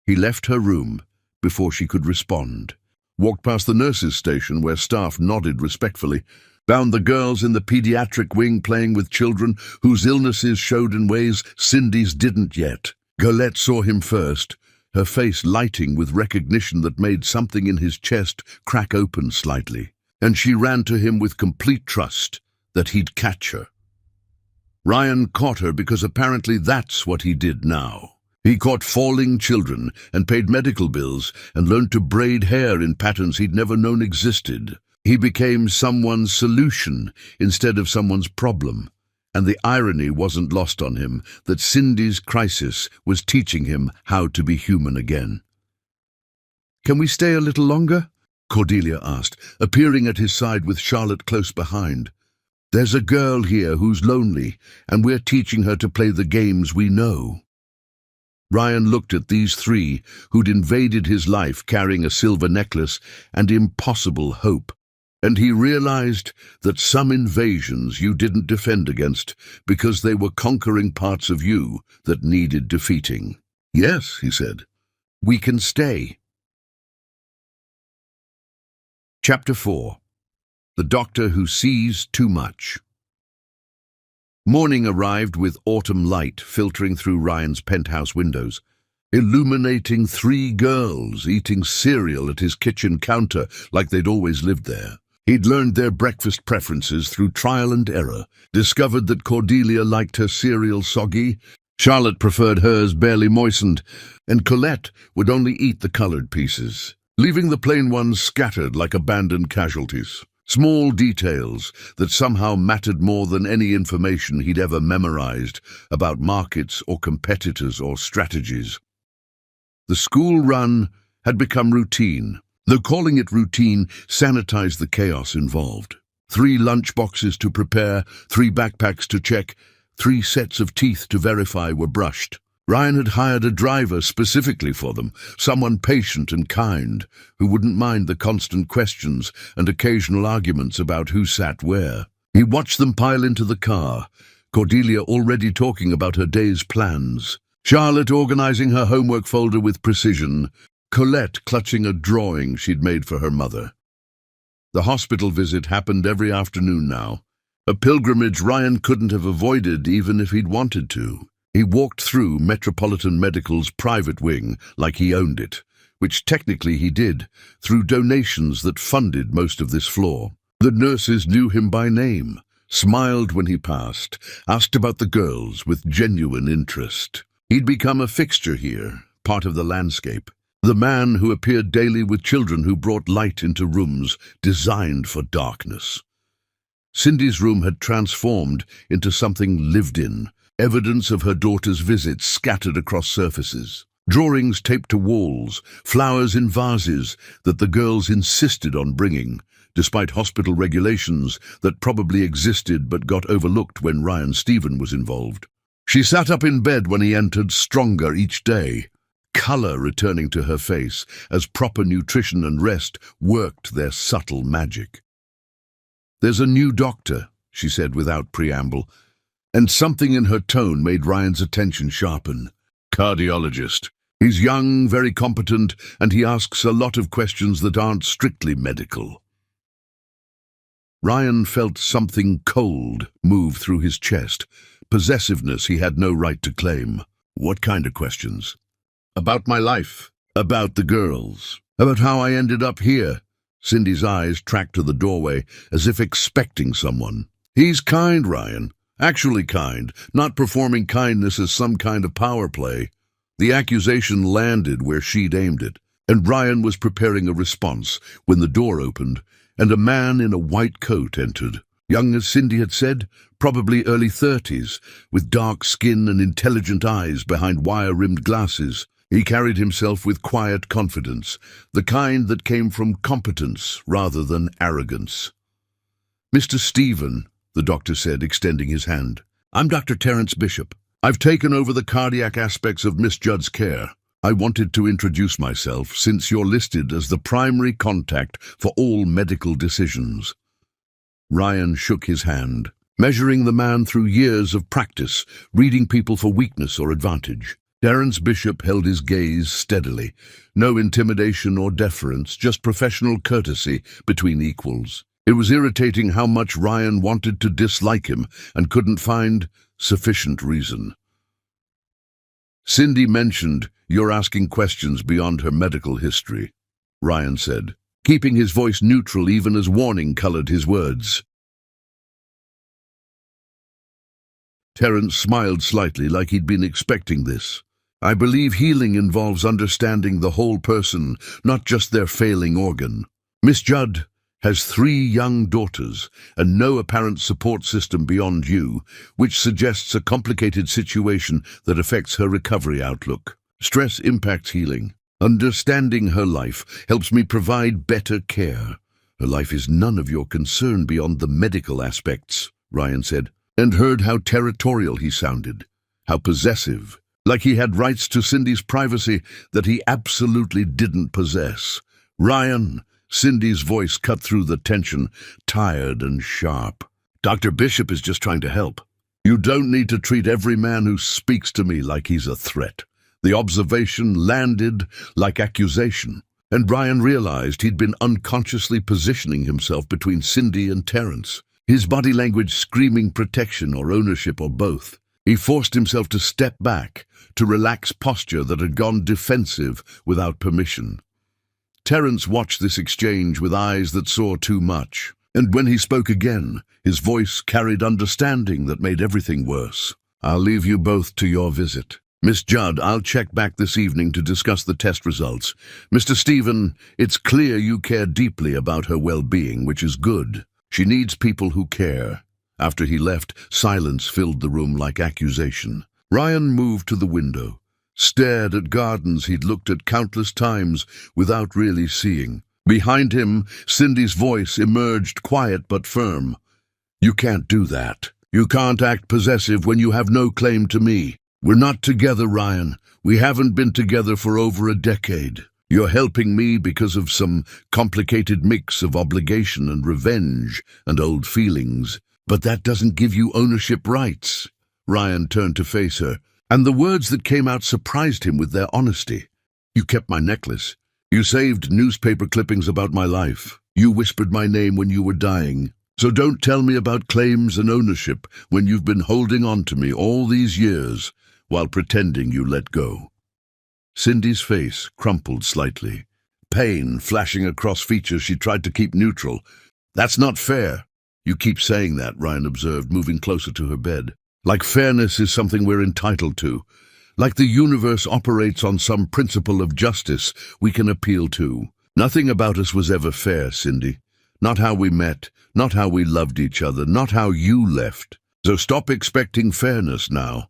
He left her room before she could respond, walked past the nurses' station where staff nodded respectfully, found the girls in the pediatric wing playing with children whose illnesses showed in ways Cindy's didn't yet. Colette saw him first, her face lighting with recognition that made something in his chest crack open slightly, and she ran to him with complete trust that he'd catch her. Ryan caught her because apparently that's what he did now. He caught falling children and paid medical bills and learned to braid hair in patterns he'd never known existed. He became someone's solution instead of someone's problem, and the irony wasn't lost on him that Cindy's crisis was teaching him how to be human again. "Can we stay a little longer?" Cordelia asked, appearing at his side with Charlotte close behind. "There's a girl here who's lonely, and we're teaching her to play the games we know." Ryan looked at these 3 who'd invaded his life carrying a silver necklace and impossible hope. And he realized that some invasions you didn't defend against because they were conquering parts of you that needed defeating. "Yes," he said, "we can stay." Chapter 4. The Doctor Who Sees Too Much. Morning arrived with autumn light filtering through Ryan's penthouse windows, illuminating 3 girls eating cereal at his kitchen counter like they'd always lived there. He'd learned their breakfast preferences through trial and error, discovered that Cordelia liked her cereal soggy, Charlotte preferred hers barely moistened, and Colette would only eat the colored pieces, leaving the plain ones scattered like abandoned casualties. Small details that somehow mattered more than any information he'd ever memorized about markets or competitors or strategies. The school run had become routine, though calling it routine sanitized the chaos involved. 3 lunch boxes to prepare, 3 backpacks to check, 3 sets of teeth to verify were brushed. Ryan had hired a driver specifically for them, someone patient and kind, who wouldn't mind the constant questions and occasional arguments about who sat where. He watched them pile into the car, Cordelia already talking about her day's plans, Charlotte organizing her homework folder with precision, Colette clutching a drawing she'd made for her mother. The hospital visit happened every afternoon now. A pilgrimage Ryan couldn't have avoided even if he'd wanted to. He walked through Metropolitan Medical's private wing like he owned it, which technically he did, through donations that funded most of this floor. The nurses knew him by name, smiled when he passed, asked about the girls with genuine interest. He'd become a fixture here, part of the landscape. The man who appeared daily with children who brought light into rooms designed for darkness. Cindy's room had transformed into something lived in, evidence of her daughter's visits scattered across surfaces. Drawings taped to walls, flowers in vases that the girls insisted on bringing, despite hospital regulations that probably existed but got overlooked when Ryan Stephen was involved. She sat up in bed when he entered, stronger each day, color returning to her face as proper nutrition and rest worked their subtle magic. "There's a new doctor," she said without preamble, and something in her tone made Ryan's attention sharpen. "Cardiologist. He's young, very competent, and he asks a lot of questions that aren't strictly medical." Ryan felt something cold move through his chest, possessiveness he had no right to claim. "What kind of questions?" "About my life, about the girls, about how I ended up here." Cindy's eyes tracked to the doorway, as if expecting someone. "He's kind, Ryan. Actually kind, not performing kindness as some kind of power play." The accusation landed where she'd aimed it, and Ryan was preparing a response when the door opened, and a man in a white coat entered. Young as Cindy had said, probably early 30s, with dark skin and intelligent eyes behind wire-rimmed glasses. He carried himself with quiet confidence, the kind that came from competence rather than arrogance. "Mr. Stephen," the doctor said, extending his hand. "I'm Dr. Terence Bishop. I've taken over the cardiac aspects of Miss Judd's care. I wanted to introduce myself since you're listed as the primary contact for all medical decisions." Ryan shook his hand, measuring the man through years of practice, reading people for weakness or advantage. Terence Bishop held his gaze steadily. No intimidation or deference, just professional courtesy between equals. It was irritating how much Ryan wanted to dislike him and couldn't find sufficient reason. "Cindy mentioned you're asking questions beyond her medical history," Ryan said, keeping his voice neutral even as warning colored his words. Terence smiled slightly, like he'd been expecting this. "I believe healing involves understanding the whole person, not just their failing organ. Miss Judd has 3 young daughters and no apparent support system beyond you, which suggests a complicated situation that affects her recovery outlook. Stress impacts healing. Understanding her life helps me provide better care. Her life is none of your concern beyond the medical aspects," Ryan said, and heard how territorial he sounded, how possessive, like he had rights to Cindy's privacy that he absolutely didn't possess. "Ryan," Cindy's voice cut through the tension, tired and sharp. "Dr. Bishop is just trying to help. You don't need to treat every man who speaks to me like he's a threat." The observation landed like accusation, and Ryan realized he'd been unconsciously positioning himself between Cindy and Terence, his body language screaming protection or ownership or both. He forced himself to step back, to relax posture that had gone defensive without permission. Terence watched this exchange with eyes that saw too much, and when he spoke again, his voice carried understanding that made everything worse. "I'll leave you both to your visit. Miss Judd, I'll check back this evening to discuss the test results. Mr. Stephen, it's clear you care deeply about her well-being, which is good. She needs people who care." After he left, silence filled the room like accusation. Ryan moved to the window, stared at gardens he'd looked at countless times without really seeing. Behind him, Cindy's voice emerged quiet but firm. "You can't do that. You can't act possessive when you have no claim to me. We're not together, Ryan. We haven't been together for over a decade. You're helping me because of some complicated mix of obligation and revenge and old feelings. But that doesn't give you ownership rights." Ryan turned to face her, and the words that came out surprised him with their honesty. "You kept my necklace. You saved newspaper clippings about my life. You whispered my name when you were dying. So don't tell me about claims and ownership when you've been holding on to me all these years while pretending you let go." Cindy's face crumpled slightly, pain flashing across features she tried to keep neutral. "That's not fair." "You keep saying that," Ryan observed, moving closer to her bed. "Like fairness is something we're entitled to. Like the universe operates on some principle of justice we can appeal to. Nothing about us was ever fair, Cindy. Not how we met, not how we loved each other, not how you left. So stop expecting fairness now."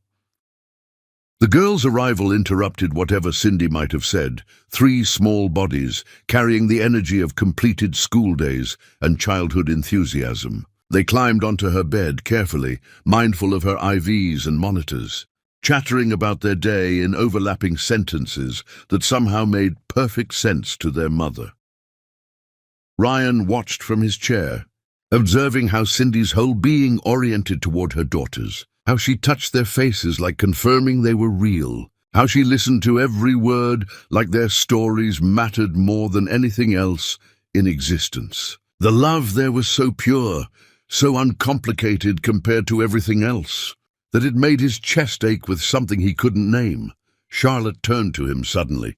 The girl's arrival interrupted whatever Cindy might have said. 3 small bodies, carrying the energy of completed school days and childhood enthusiasm. They climbed onto her bed carefully, mindful of her IVs and monitors, chattering about their day in overlapping sentences that somehow made perfect sense to their mother. Ryan watched from his chair, observing how Cindy's whole being oriented toward her daughters, how she touched their faces like confirming they were real, how she listened to every word like their stories mattered more than anything else in existence. The love there was so pure, so uncomplicated compared to everything else, that it made his chest ache with something he couldn't name. Charlotte turned to him suddenly,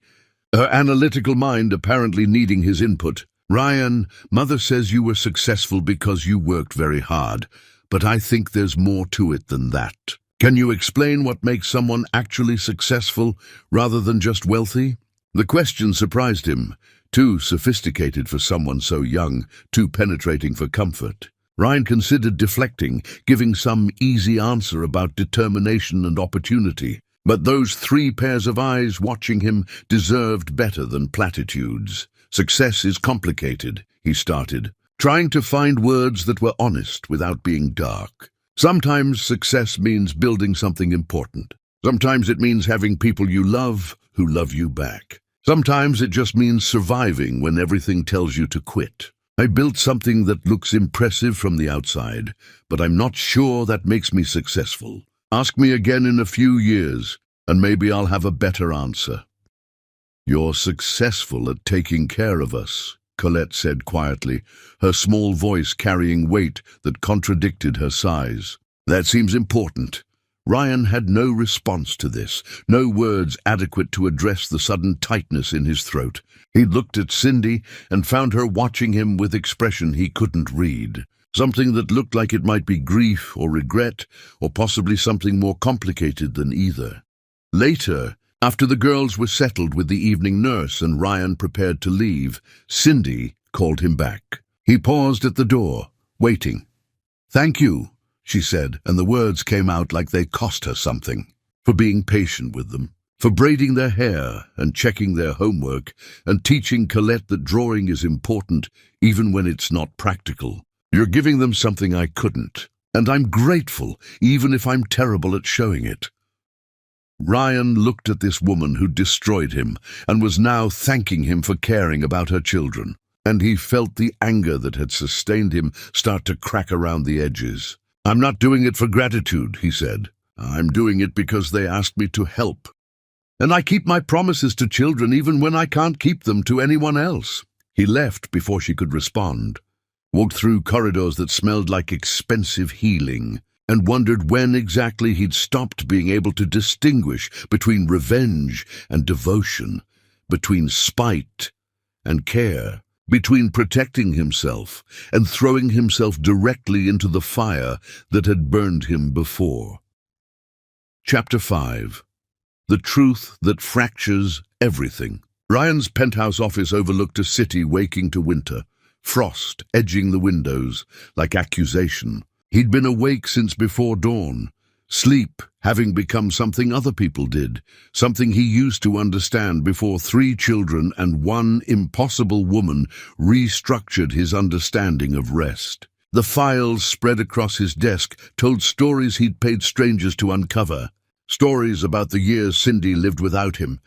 her analytical mind apparently needing his input. "Ryan, Mother says you were successful because you worked very hard, but I think there's more to it than that. Can you explain what makes someone actually successful rather than just wealthy?" The question surprised him, too sophisticated for someone so young, too penetrating for comfort. Ryan considered deflecting, giving some easy answer about determination and opportunity. But those 3 pairs of eyes watching him deserved better than platitudes. "Success is complicated," he started, trying to find words that were honest without being dark. "Sometimes success means building something important. Sometimes it means having people you love who love you back. Sometimes it just means surviving when everything tells you to quit. I built something that looks impressive from the outside, but I'm not sure that makes me successful. Ask me again in a few years, and maybe I'll have a better answer." "You're successful at taking care of us," Colette said quietly, her small voice carrying weight that contradicted her size. "That seems important." Ryan had no response to this, no words adequate to address the sudden tightness in his throat. He looked at Cindy and found her watching him with expression he couldn't read, something that looked like it might be grief or regret, or possibly something more complicated than either. Later, after the girls were settled with the evening nurse and Ryan prepared to leave, Cindy called him back. He paused at the door, waiting. "Thank you," she said, and the words came out like they cost her something. "For being patient with them, for braiding their hair and checking their homework, and teaching Colette that drawing is important even when it's not practical. You're giving them something I couldn't, and I'm grateful even if I'm terrible at showing it." Ryan looked at this woman who destroyed him and was now thanking him for caring about her children, and he felt the anger that had sustained him start to crack around the edges. "I'm not doing it for gratitude," he said. "I'm doing it because they asked me to help. And I keep my promises to children even when I can't keep them to anyone else." He left before she could respond, walked through corridors that smelled like expensive healing, and wondered when exactly he'd stopped being able to distinguish between revenge and devotion, between spite and care, between protecting himself and throwing himself directly into the fire that had burned him before. Chapter 5. The Truth That Fractures Everything. Ryan's penthouse office overlooked a city waking to winter, frost edging the windows like accusation. He'd been awake since before dawn, sleep having become something other people did, something he used to understand before 3 children and 1 impossible woman restructured his understanding of rest. The files spread across his desk told stories he'd paid strangers to uncover, stories about the years Cindy lived without him,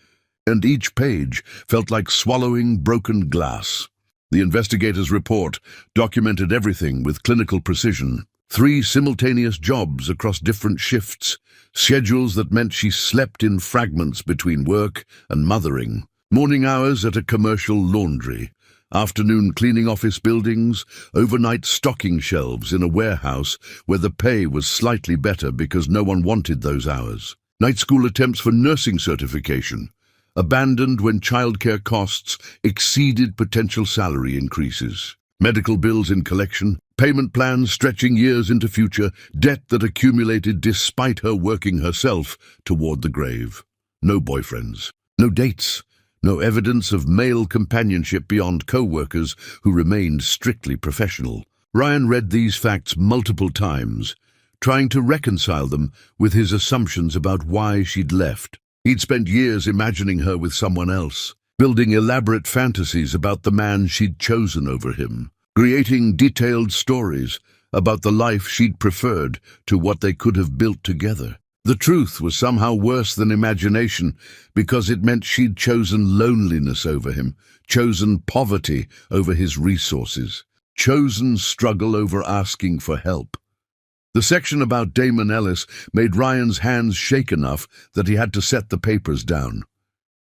and each page felt like swallowing broken glass. The investigator's report documented everything with clinical precision. 3 simultaneous jobs across different shifts, schedules that meant she slept in fragments between work and mothering, morning hours at a commercial laundry, Afternoon cleaning office buildings, overnight stocking shelves in a warehouse where the pay was slightly better because no one wanted those hours. Night school attempts for nursing certification, abandoned when childcare costs exceeded potential salary increases. Medical bills in collection, payment plans stretching years into future, debt that accumulated despite her working herself toward the grave. No boyfriends, no dates, no evidence of male companionship beyond co-workers who remained strictly professional. Ryan read these facts multiple times, trying to reconcile them with his assumptions about why she'd left. He'd spent years imagining her with someone else, building elaborate fantasies about the man she'd chosen over him, creating detailed stories about the life she'd preferred to what they could have built together. The truth was somehow worse than imagination because it meant she'd chosen loneliness over him, chosen poverty over his resources, chosen struggle over asking for help. The section about Damon Ellis made Ryan's hands shake enough that he had to set the papers down.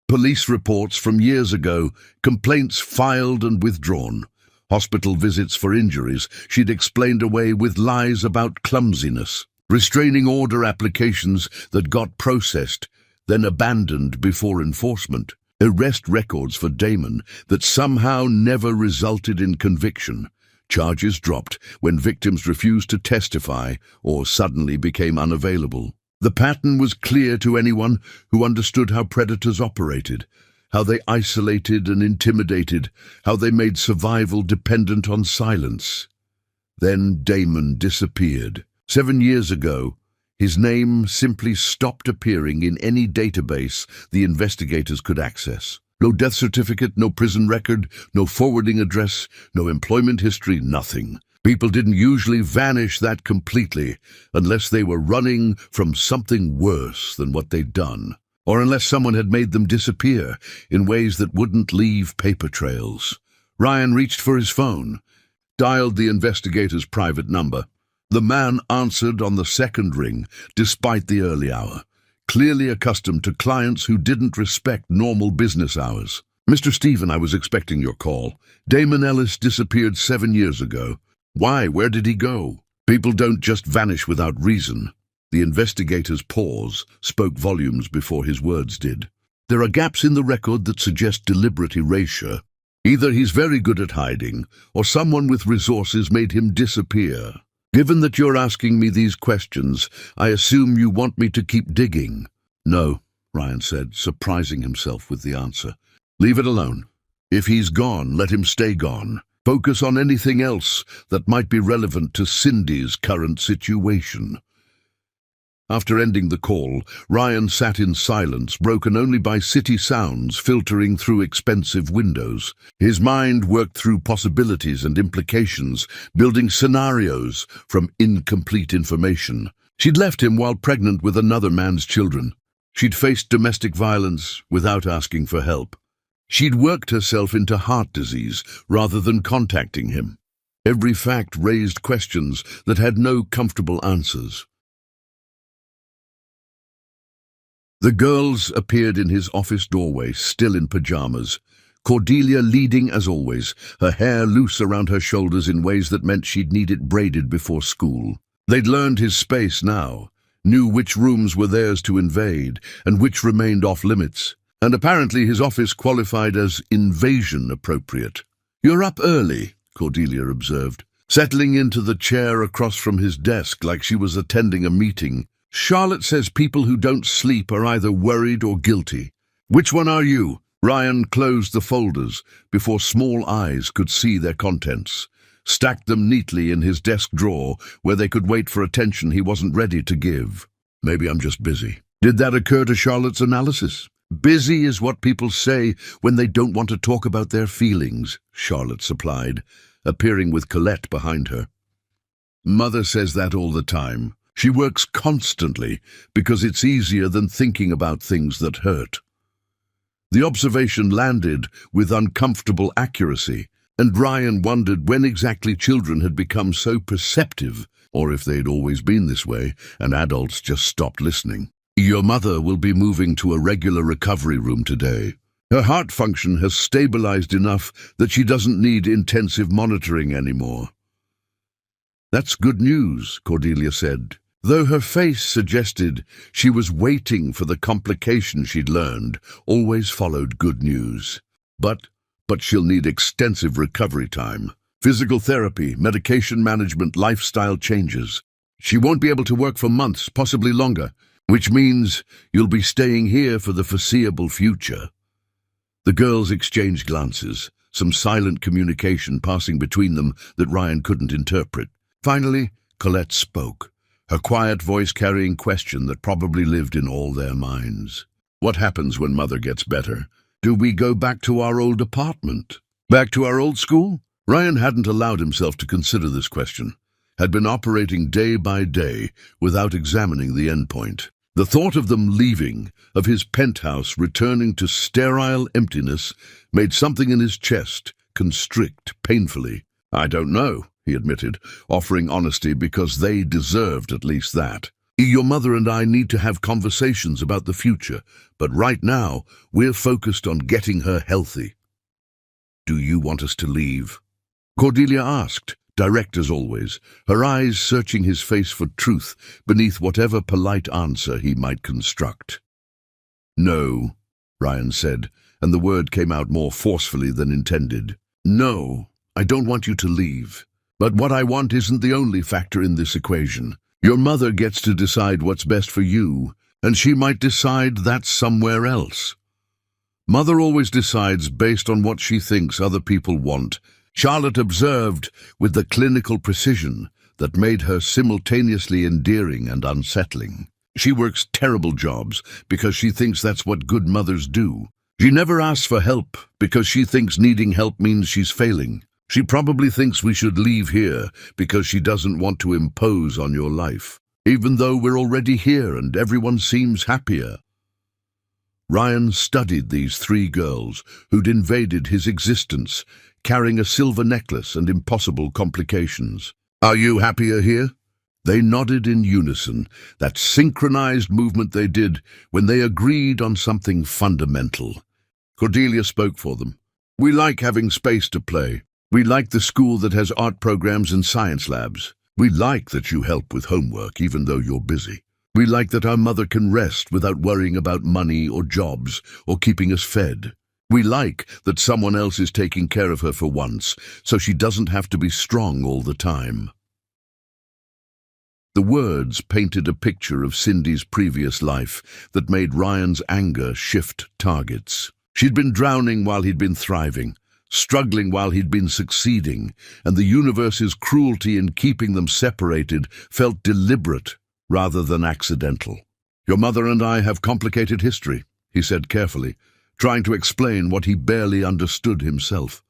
Police reports from years ago, complaints filed and withdrawn, hospital visits for injuries she'd explained away with lies about clumsiness, restraining order applications that got processed, then abandoned before enforcement, arrest records for Damon that somehow never resulted in conviction, charges dropped when victims refused to testify or suddenly became unavailable. The pattern was clear to anyone who understood how predators operated, how they isolated and intimidated, how they made survival dependent on silence. Then Damon disappeared. 7 years ago, his name simply stopped appearing in any database the investigators could access. No death certificate, no prison record, no forwarding address, no employment history, nothing. People didn't usually vanish that completely unless they were running from something worse than what they'd done, or unless someone had made them disappear in ways that wouldn't leave paper trails. Ryan reached for his phone, dialed the investigator's private number. The man answered on the second ring, despite the early hour, clearly accustomed to clients who didn't respect normal business hours. "Mr. Stephen, I was expecting your call. Damon Ellis disappeared 7 years ago. Why? Where did he go?" "People don't just vanish without reason." The investigator's pause spoke volumes before his words did. "There are gaps in the record that suggest deliberate erasure. Either he's very good at hiding, or someone with resources made him disappear. Given that you're asking me these questions, I assume you want me to keep digging." "No," Ryan said, surprising himself with the answer. "Leave it alone. If he's gone, let him stay gone. Focus on anything else that might be relevant to Cindy's current situation." After ending the call, Ryan sat in silence, broken only by city sounds filtering through expensive windows. His mind worked through possibilities and implications, building scenarios from incomplete information. She'd left him while pregnant with another man's children. She'd faced domestic violence without asking for help. She'd worked herself into heart disease rather than contacting him. Every fact raised questions that had no comfortable answers. The girls appeared in his office doorway, still in pajamas. Cordelia leading as always, her hair loose around her shoulders in ways that meant she'd need it braided before school. They'd learned his space now, knew which rooms were theirs to invade and which remained off-limits. And apparently his office qualified as invasion appropriate. "You're up early," Cordelia observed, settling into the chair across from his desk like she was attending a meeting. "Charlotte says people who don't sleep are either worried or guilty. Which one are you?" Ryan closed the folders before small eyes could see their contents, stacked them neatly in his desk drawer where they could wait for attention he wasn't ready to give. "Maybe I'm just busy." Did that occur to Charlotte's analysis? "Busy is what people say when they don't want to talk about their feelings," Charlotte supplied, appearing with Colette behind her. "Mother says that all the time. She works constantly because it's easier than thinking about things that hurt." The observation landed with uncomfortable accuracy, and Ryan wondered when exactly children had become so perceptive, or if they'd always been this way and adults just stopped listening. "Your mother will be moving to a regular recovery room today. Her heart function has stabilized enough that she doesn't need intensive monitoring anymore. That's good news, Cordelia said, though her face suggested she was waiting for the complication she'd learned always followed good news. But she'll need extensive recovery time. Physical therapy, medication management, lifestyle changes. She won't be able to work for months, possibly longer, which means you'll be staying here for the foreseeable future. The girls exchanged glances, some silent communication passing between them that Ryan couldn't interpret. Finally, Colette spoke, her quiet voice carrying question that probably lived in all their minds. What happens when Mother gets better? Do we go back to our old apartment? Back to our old school? Ryan hadn't allowed himself to consider this question, had been operating day by day without examining the endpoint. The thought of them leaving, of his penthouse returning to sterile emptiness, made something in his chest constrict painfully. I don't know, he admitted, offering honesty because they deserved at least that. Your mother and I need to have conversations about the future, but right now we're focused on getting her healthy. Do you want us to leave? Cordelia asked, direct as always, her eyes searching his face for truth beneath whatever polite answer he might construct. No, Ryan said, and the word came out more forcefully than intended. No, I don't want you to leave. But what I want isn't the only factor in this equation. Your mother gets to decide what's best for you, and she might decide that's somewhere else. Mother always decides based on what she thinks other people want. Charlotte observed with the clinical precision that made her simultaneously endearing and unsettling. She works terrible jobs because she thinks that's what good mothers do. She never asks for help because she thinks needing help means she's failing. She probably thinks we should leave here because she doesn't want to impose on your life, even though we're already here and everyone seems happier. Ryan studied these three girls who'd invaded his existence, carrying a silver necklace and impossible complications. Are you happier here? They nodded in unison, that synchronized movement they did when they agreed on something fundamental. Cordelia spoke for them. We like having space to play. We like the school that has art programs and science labs. We like that you help with homework even though you're busy. We like that our mother can rest without worrying about money or jobs or keeping us fed. We like that someone else is taking care of her for once, so she doesn't have to be strong all the time. The words painted a picture of Cindy's previous life that made Ryan's anger shift targets. She'd been drowning while he'd been thriving, struggling while he'd been succeeding, and the universe's cruelty in keeping them separated felt deliberate rather than accidental. Your mother and I have complicated history, he said carefully, trying to explain what he barely understood himself.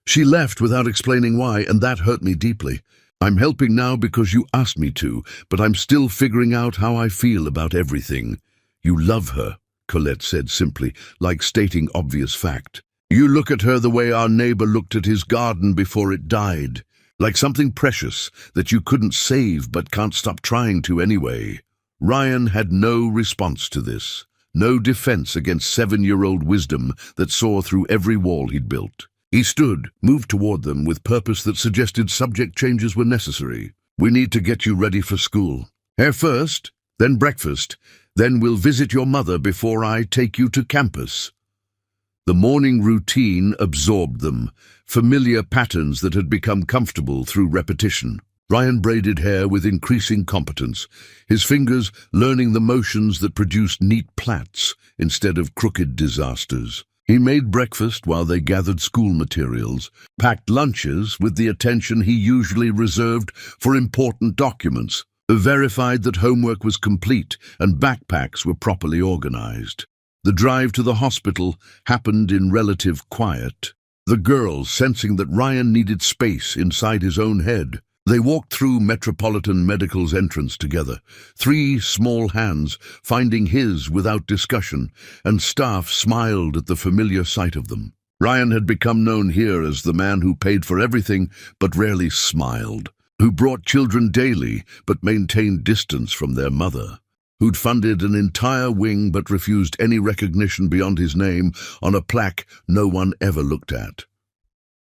She left without explaining why, and that hurt me deeply. I'm helping now because you asked me to, but I'm still figuring out how I feel about everything. You love her, Colette said simply, like stating obvious fact. You look at her the way our neighbor looked at his garden before it died, like something precious that you couldn't save but can't stop trying to anyway. Ryan had no response to this. No defense against 7-year-old wisdom that saw through every wall he'd built. He stood, moved toward them with purpose that suggested subject changes were necessary. We need to get you ready for school. Hair first, then breakfast, then we'll visit your mother before I take you to campus. The morning routine absorbed them, familiar patterns that had become comfortable through repetition. Ryan braided hair with increasing competence, his fingers learning the motions that produced neat plaits instead of crooked disasters. He made breakfast while they gathered school materials, packed lunches with the attention he usually reserved for important documents, verified that homework was complete and backpacks were properly organized. The drive to the hospital happened in relative quiet. The girls, sensing that Ryan needed space inside his own head, they walked through Metropolitan Medical's entrance together, 3 small hands finding his without discussion, and staff smiled at the familiar sight of them. Ryan had become known here as the man who paid for everything but rarely smiled, who brought children daily but maintained distance from their mother. who'd funded an entire wing but refused any recognition beyond his name on a plaque no one ever looked at.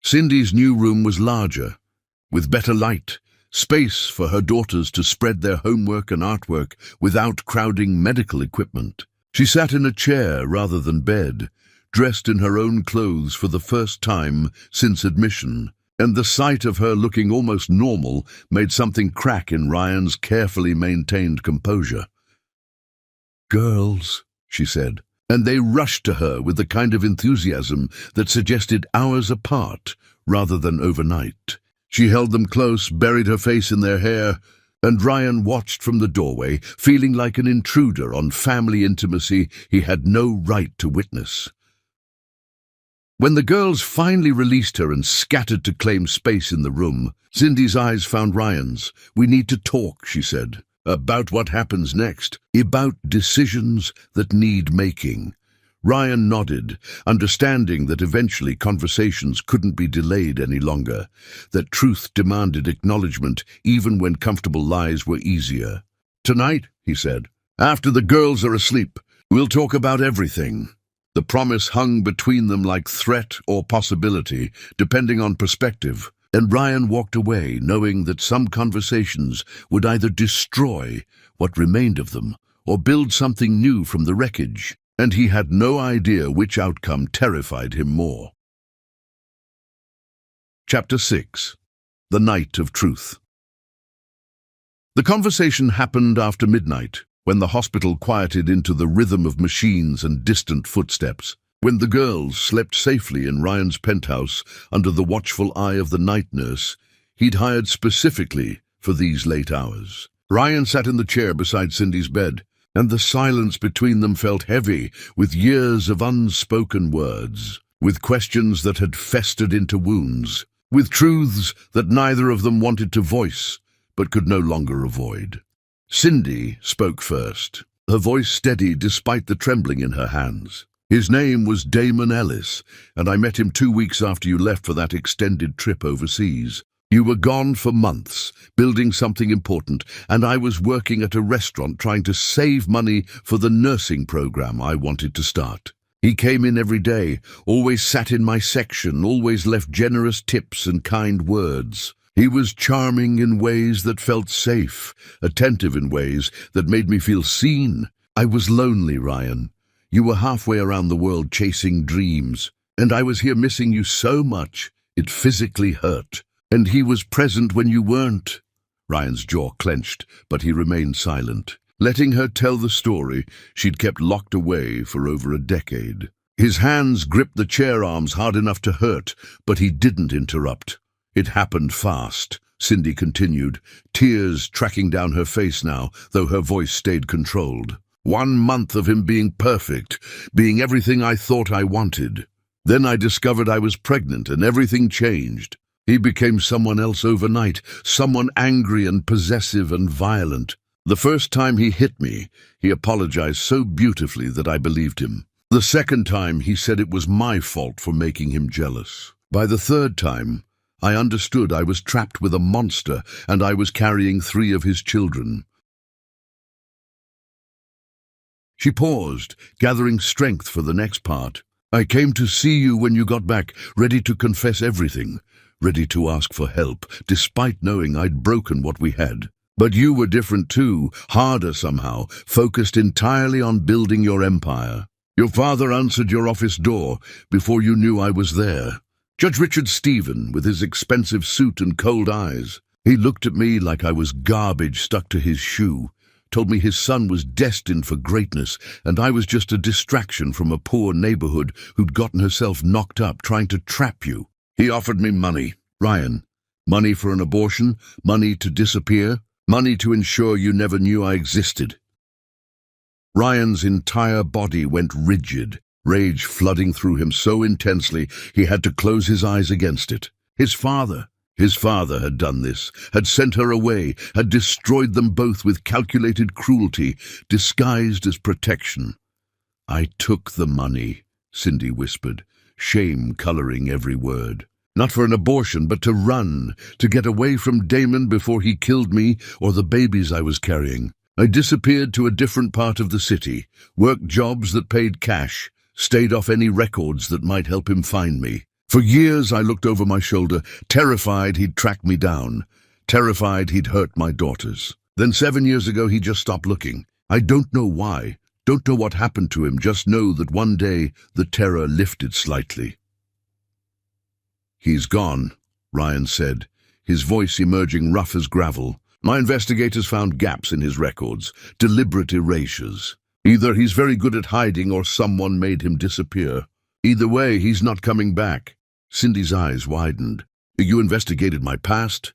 Cindy's new room was larger, with better light, space for her daughters to spread their homework and artwork without crowding medical equipment. She sat in a chair rather than bed, dressed in her own clothes for the first time since admission, and the sight of her looking almost normal made something crack in Ryan's carefully maintained composure. "Girls," she said, and they rushed to her with the kind of enthusiasm that suggested hours apart rather than overnight. She held them close, buried her face in their hair, and Ryan watched from the doorway, feeling like an intruder on family intimacy he had no right to witness. When the girls finally released her and scattered to claim space in the room, Cindy's eyes found Ryan's. "We need to talk," she said, "about what happens next, about decisions that need making." Ryan nodded, understanding that eventually conversations couldn't be delayed any longer, that truth demanded acknowledgement even when comfortable lies were easier. "Tonight," he said, "after the girls are asleep, we'll talk about everything." The promise hung between them like threat or possibility, depending on perspective, and Ryan walked away knowing that some conversations would either destroy what remained of them or build something new from the wreckage, and he had no idea which outcome terrified him more. Chapter 6. The Night of Truth. The conversation happened after midnight, when the hospital quieted into the rhythm of machines and distant footsteps, when the girls slept safely in Ryan's penthouse under the watchful eye of the night nurse he'd hired specifically for these late hours. Ryan sat in the chair beside Cindy's bed, and the silence between them felt heavy with years of unspoken words, with questions that had festered into wounds, with truths that neither of them wanted to voice but could no longer avoid. Cindy spoke first, her voice steady despite the trembling in her hands. "His name was Damon Ellis, and I met him 2 weeks after you left for that extended trip overseas. You were gone for months, building something important, and I was working at a restaurant trying to save money for the nursing program I wanted to start. He came in every day, always sat in my section, always left generous tips and kind words. He was charming in ways that felt safe, attentive in ways that made me feel seen. I was lonely, Ryan. You were halfway around the world chasing dreams, and I was here missing you so much it physically hurt. And he was present when you weren't." Ryan's jaw clenched, but he remained silent, letting her tell the story she'd kept locked away for over a decade. His hands gripped the chair arms hard enough to hurt, but he didn't interrupt. "It happened fast," Cindy continued, tears tracking down her face now, though her voice stayed controlled. "1 month of him being perfect, being everything I thought I wanted. Then I discovered I was pregnant and everything changed. He became someone else overnight, someone angry and possessive and violent. The first time he hit me, he apologized so beautifully that I believed him. The second time, he said it was my fault for making him jealous. By the third time, I understood I was trapped with a monster and I was carrying 3 of his children." She paused, gathering strength for the next part. "I came to see you when you got back, ready to confess everything. Ready to ask for help, despite knowing I'd broken what we had. But you were different too, harder somehow, focused entirely on building your empire. Your father answered your office door before you knew I was there. Judge Richard Stephen, with his expensive suit and cold eyes. He looked at me like I was garbage stuck to his shoe, told me his son was destined for greatness, and I was just a distraction from a poor neighborhood who'd gotten herself knocked up trying to trap you. He offered me money, Ryan. Money for an abortion, money to disappear, money to ensure you never knew I existed." Ryan's entire body went rigid, rage flooding through him so intensely he had to close his eyes against it. His father had done this, had sent her away, had destroyed them both with calculated cruelty, disguised as protection. "I took the money," Cindy whispered, shame coloring every word. "Not for an abortion, but to run, to get away from Damon before he killed me or the babies I was carrying. I disappeared to a different part of the city, worked jobs that paid cash, stayed off any records that might help him find me. For years I looked over my shoulder, terrified he'd track me down, terrified he'd hurt my daughters. Then 7 years ago he just stopped looking. I don't know why, don't know what happened to him, just know that one day the terror lifted slightly. "He's gone," Ryan said, his voice emerging rough as gravel. "My investigators found gaps in his records, deliberate erasures. Either he's very good at hiding or someone made him disappear. Either way, he's not coming back." Cindy's eyes widened. "You investigated my past?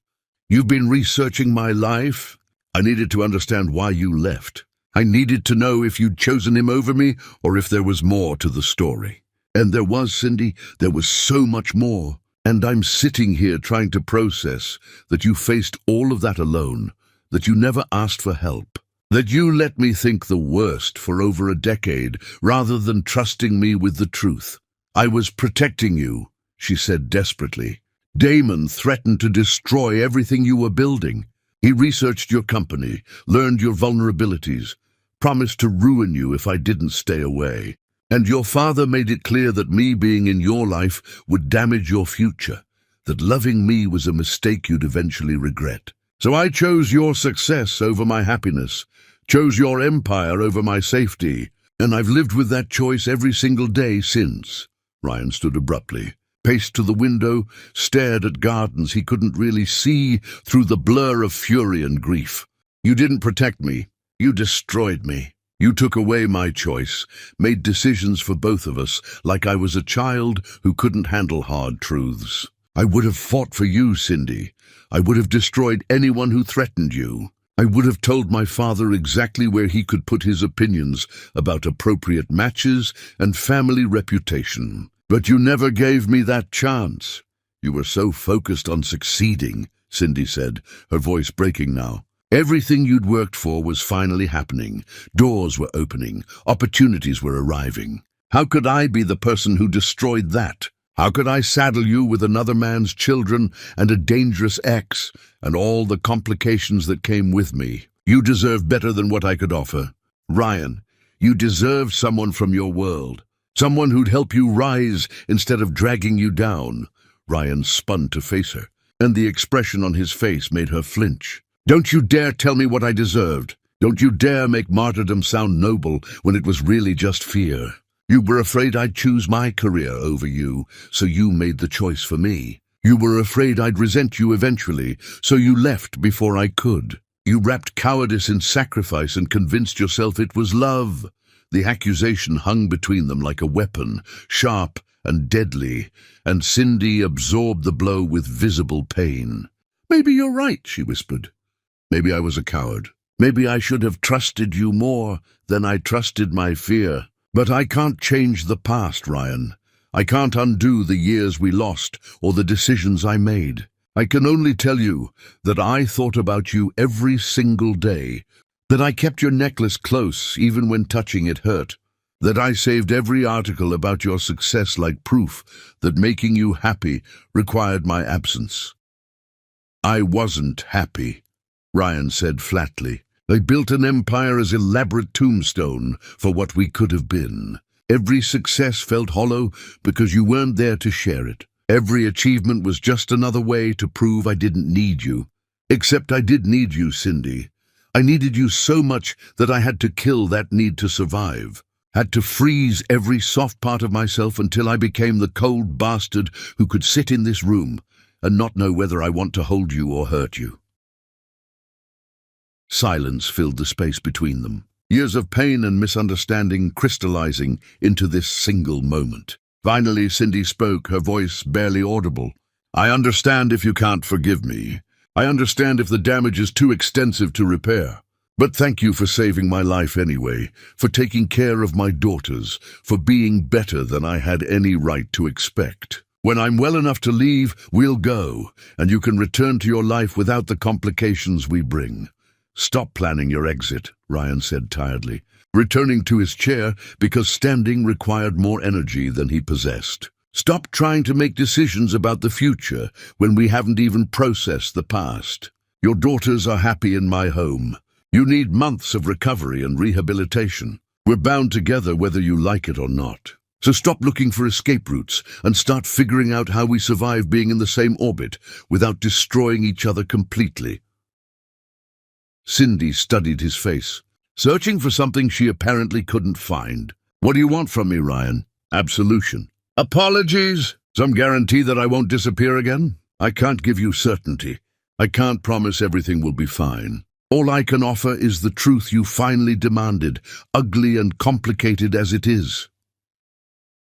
You've been researching my life? I needed to understand why you left. I needed to know if you'd chosen him over me or if there was more to the story." And there was, Cindy, there was so much more. And I'm sitting here trying to process that you faced all of that alone, that you never asked for help, that you let me think the worst for over a decade rather than trusting me with the truth. "I was protecting you," she said desperately. "Damon threatened to destroy everything you were building. He researched your company, learned your vulnerabilities, promised to ruin you if I didn't stay away. And your father made it clear that me being in your life would damage your future, that loving me was a mistake you'd eventually regret. So I chose your success over my happiness, chose your empire over my safety, and I've lived with that choice every single day since." Ryan stood abruptly, paced to the window, stared at gardens he couldn't really see through the blur of fury and grief. "You didn't protect me. You destroyed me. You took away my choice, made decisions for both of us, like I was a child who couldn't handle hard truths. I would have fought for you, Cindy. I would have destroyed anyone who threatened you. I would have told my father exactly where he could put his opinions about appropriate matches and family reputation. But you never gave me that chance. You were so focused on succeeding," Cindy said, her voice breaking now. "Everything you'd worked for was finally happening. Doors were opening. Opportunities were arriving. How could I be the person who destroyed that? How could I saddle you with another man's children and a dangerous ex and all the complications that came with me? You deserve better than what I could offer. Ryan, you deserve someone from your world. Someone who'd help you rise instead of dragging you down." Ryan spun to face her, and the expression on his face made her flinch. "Don't you dare tell me what I deserved. Don't you dare make martyrdom sound noble when it was really just fear. You were afraid I'd choose my career over you, so you made the choice for me. You were afraid I'd resent you eventually, so you left before I could. You wrapped cowardice in sacrifice and convinced yourself it was love." The accusation hung between them like a weapon, sharp and deadly, and Cindy absorbed the blow with visible pain. "Maybe you're right," she whispered. "Maybe I was a coward. Maybe I should have trusted you more than I trusted my fear. But I can't change the past, Ryan. I can't undo the years we lost or the decisions I made. I can only tell you that I thought about you every single day, that I kept your necklace close even when touching it hurt, that I saved every article about your success like proof that making you happy required my absence." "I wasn't happy," Ryan said flatly. "I built an empire as elaborate tombstone for what we could have been. Every success felt hollow because you weren't there to share it. Every achievement was just another way to prove I didn't need you. Except I did need you, Cindy. I needed you so much that I had to kill that need to survive. Had to freeze every soft part of myself until I became the cold bastard who could sit in this room and not know whether I want to hold you or hurt you." Silence filled the space between them, years of pain and misunderstanding crystallizing into this single moment. Finally, Cindy spoke, her voice barely audible. "I understand if you can't forgive me. I understand if the damage is too extensive to repair. But thank you for saving my life anyway, for taking care of my daughters, for being better than I had any right to expect. When I'm well enough to leave, we'll go, and you can return to your life without the complications we bring." "Stop planning your exit," Ryan said tiredly, returning to his chair because standing required more energy than he possessed. "Stop trying to make decisions about the future when we haven't even processed the past. Your daughters are happy in my home. You need months of recovery and rehabilitation. We're bound together whether you like it or not. So stop looking for escape routes and start figuring out how we survive being in the same orbit without destroying each other completely." Cindy studied his face, searching for something she apparently couldn't find. "What do you want from me, Ryan?" "Absolution." "Apologies? Some guarantee that I won't disappear again?" "I can't give you certainty. I can't promise everything will be fine. All I can offer is the truth you finally demanded, ugly and complicated as it is."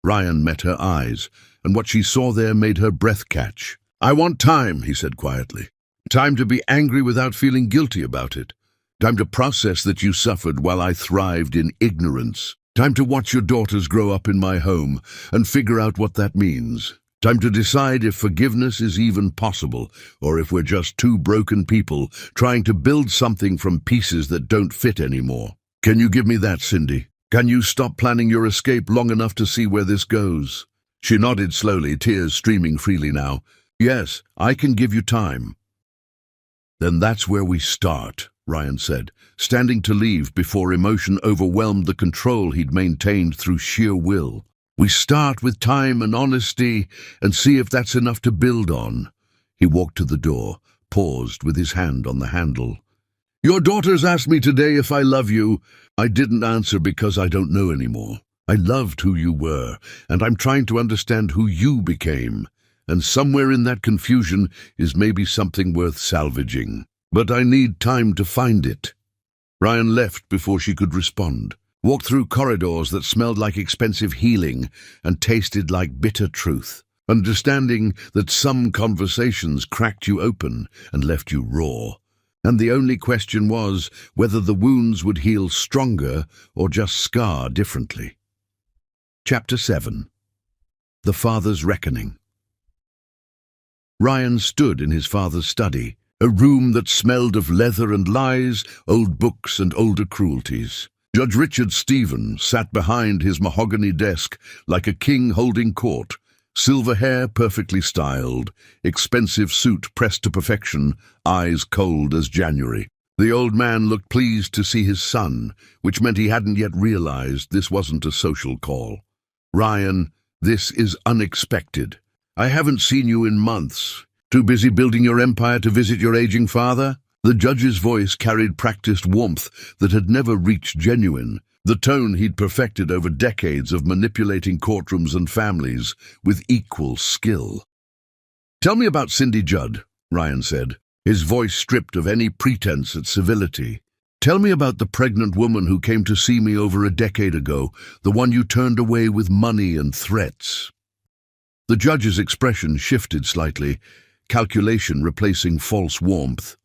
Ryan met her eyes, and what she saw there made her breath catch. "I want time," he said quietly. "Time to be angry without feeling guilty about it. Time to process that you suffered while I thrived in ignorance. Time to watch your daughters grow up in my home and figure out what that means. Time to decide if forgiveness is even possible, or if we're just two broken people trying to build something from pieces that don't fit anymore. Can you give me that, Cindy? Can you stop planning your escape long enough to see where this goes?" She nodded slowly, tears streaming freely now. "Yes, I can give you time." "Then that's where we start," Ryan said, standing to leave before emotion overwhelmed the control he'd maintained through sheer will. "We start with time and honesty and see if that's enough to build on." He walked to the door, paused with his hand on the handle. "Your daughters asked me today if I love you. I didn't answer because I don't know anymore. I loved who you were, and I'm trying to understand who you became. And somewhere in that confusion is maybe something worth salvaging. But I need time to find it." Ryan left before she could respond, walked through corridors that smelled like expensive healing and tasted like bitter truth, understanding that some conversations cracked you open and left you raw. And the only question was whether the wounds would heal stronger or just scar differently. Chapter 7. The Father's Reckoning. Ryan stood in his father's study, a room that smelled of leather and lies, old books and older cruelties. Judge Richard Stephen sat behind his mahogany desk like a king holding court, silver hair perfectly styled, expensive suit pressed to perfection, eyes cold as January. The old man looked pleased to see his son, which meant he hadn't yet realized this wasn't a social call. "Ryan, this is unexpected. I haven't seen you in months. Too busy building your empire to visit your aging father?" The judge's voice carried practiced warmth that had never reached genuine, the tone he'd perfected over decades of manipulating courtrooms and families with equal skill. "Tell me about Cindy Judd," Ryan said, his voice stripped of any pretense at civility. "Tell me about the pregnant woman who came to see me over a decade ago, the one you turned away with money and threats." The judge's expression shifted slightly, calculation replacing false warmth.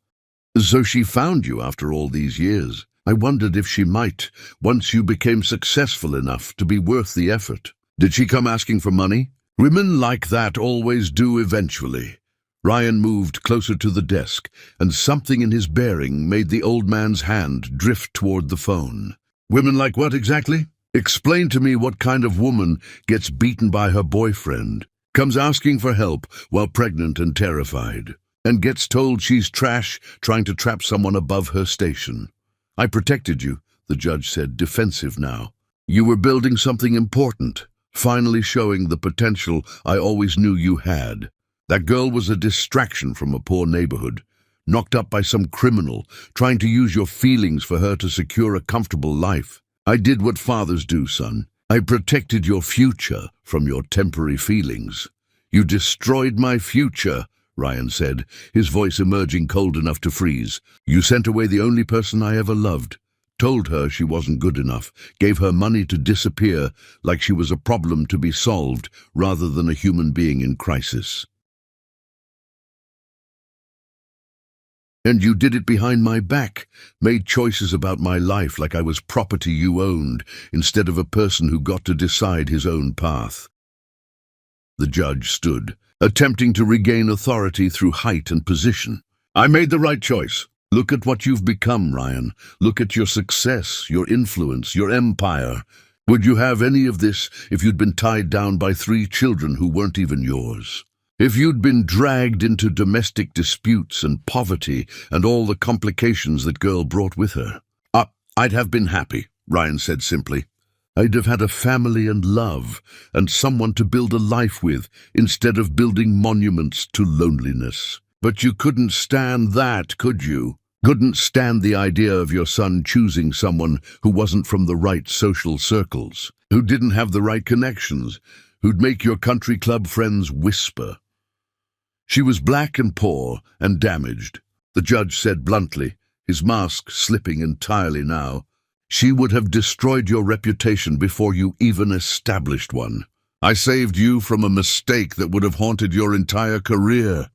"So she found you after all these years. I wondered if she might, once you became successful enough to be worth the effort. Did she come asking for money?" "Women like that always do eventually." Ryan moved closer to the desk, and something in his bearing made the old man's hand drift toward the phone. "Women like what exactly? Explain to me what kind of woman gets beaten by her boyfriend, comes asking for help while pregnant and terrified, and gets told she's trash trying to trap someone above her station." "I protected you," the judge said, defensive now. "You were building something important, finally showing the potential I always knew you had. That girl was a distraction from a poor neighborhood, knocked up by some criminal, trying to use your feelings for her to secure a comfortable life. I did what fathers do, son. I protected your future from your temporary feelings." "You destroyed my future," Ryan said, his voice emerging cold enough to freeze. "You sent away the only person I ever loved, told her she wasn't good enough, gave her money to disappear like she was a problem to be solved rather than a human being in crisis. And you did it behind my back, made choices about my life like I was property you owned, instead of a person who got to decide his own path." The judge stood, attempting to regain authority through height and position. "I made the right choice. Look at what you've become, Ryan. Look at your success, your influence, your empire. Would you have any of this if you'd been tied down by 3 children who weren't even yours?" If you'd been dragged into domestic disputes and poverty and all the complications that girl brought with her, I'd have been happy, Ryan said simply. I'd have had a family and love and someone to build a life with instead of building monuments to loneliness. But you couldn't stand that, could you? Couldn't stand the idea of your son choosing someone who wasn't from the right social circles, who didn't have the right connections, who'd make your country club friends whisper. She was black and poor and damaged, the judge said bluntly, his mask slipping entirely now. She would have destroyed your reputation before you even established one. I saved you from a mistake that would have haunted your entire career.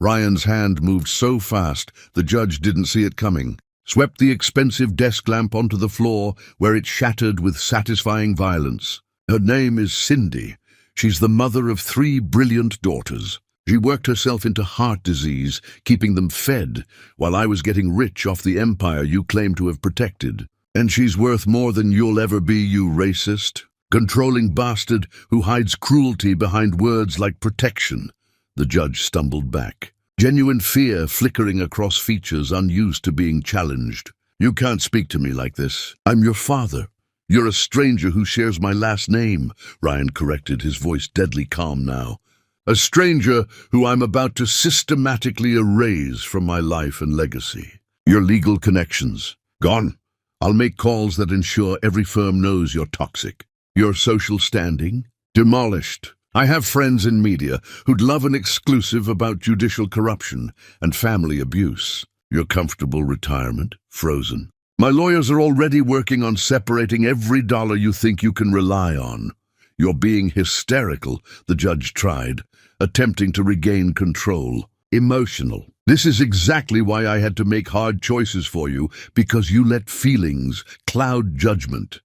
Ryan's hand moved so fast the judge didn't see it coming, swept the expensive desk lamp onto the floor where it shattered with satisfying violence. Her name is Cindy. She's the mother of 3 brilliant daughters. She worked herself into heart disease, keeping them fed, while I was getting rich off the empire you claim to have protected. And she's worth more than you'll ever be, you racist, controlling bastard who hides cruelty behind words like protection. The judge stumbled back, genuine fear flickering across features unused to being challenged. You can't speak to me like this. I'm your father. You're a stranger who shares my last name, Ryan corrected, his voice deadly calm now. A stranger who I'm about to systematically erase from my life and legacy. Your legal connections, gone. I'll make calls that ensure every firm knows you're toxic. Your social standing, demolished. I have friends in media who'd love an exclusive about judicial corruption and family abuse. Your comfortable retirement, frozen. My lawyers are already working on separating every dollar you think you can rely on. You're being hysterical, the judge tried, attempting to regain control. Emotional. This is exactly why I had to make hard choices for you, because you let feelings cloud judgment.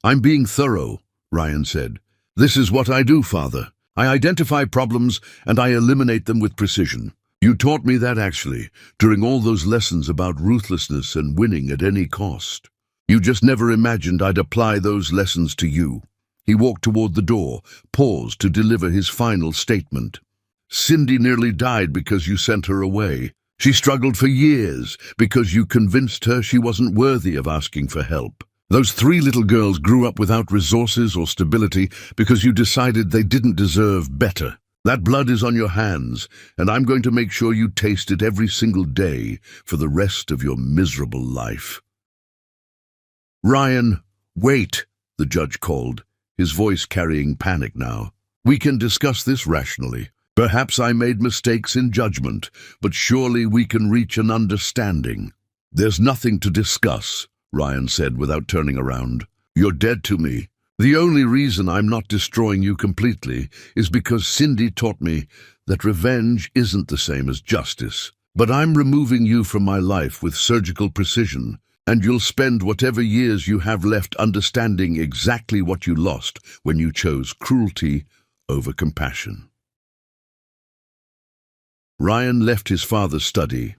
I'm being thorough, Ryan said. This is what I do, Father. I identify problems and I eliminate them with precision. You taught me that actually, during all those lessons about ruthlessness and winning at any cost. You just never imagined I'd apply those lessons to you. He walked toward the door, paused to deliver his final statement. Cindy nearly died because you sent her away. She struggled for years because you convinced her she wasn't worthy of asking for help. Those 3 little girls grew up without resources or stability because you decided they didn't deserve better. That blood is on your hands, and I'm going to make sure you taste it every single day for the rest of your miserable life. Ryan, wait, the judge called, his voice carrying panic now. We can discuss this rationally. Perhaps I made mistakes in judgment, but surely we can reach an understanding. There's nothing to discuss, Ryan said without turning around. You're dead to me. The only reason I'm not destroying you completely is because Cindy taught me that revenge isn't the same as justice. But I'm removing you from my life with surgical precision, and you'll spend whatever years you have left understanding exactly what you lost when you chose cruelty over compassion. Ryan left his father's study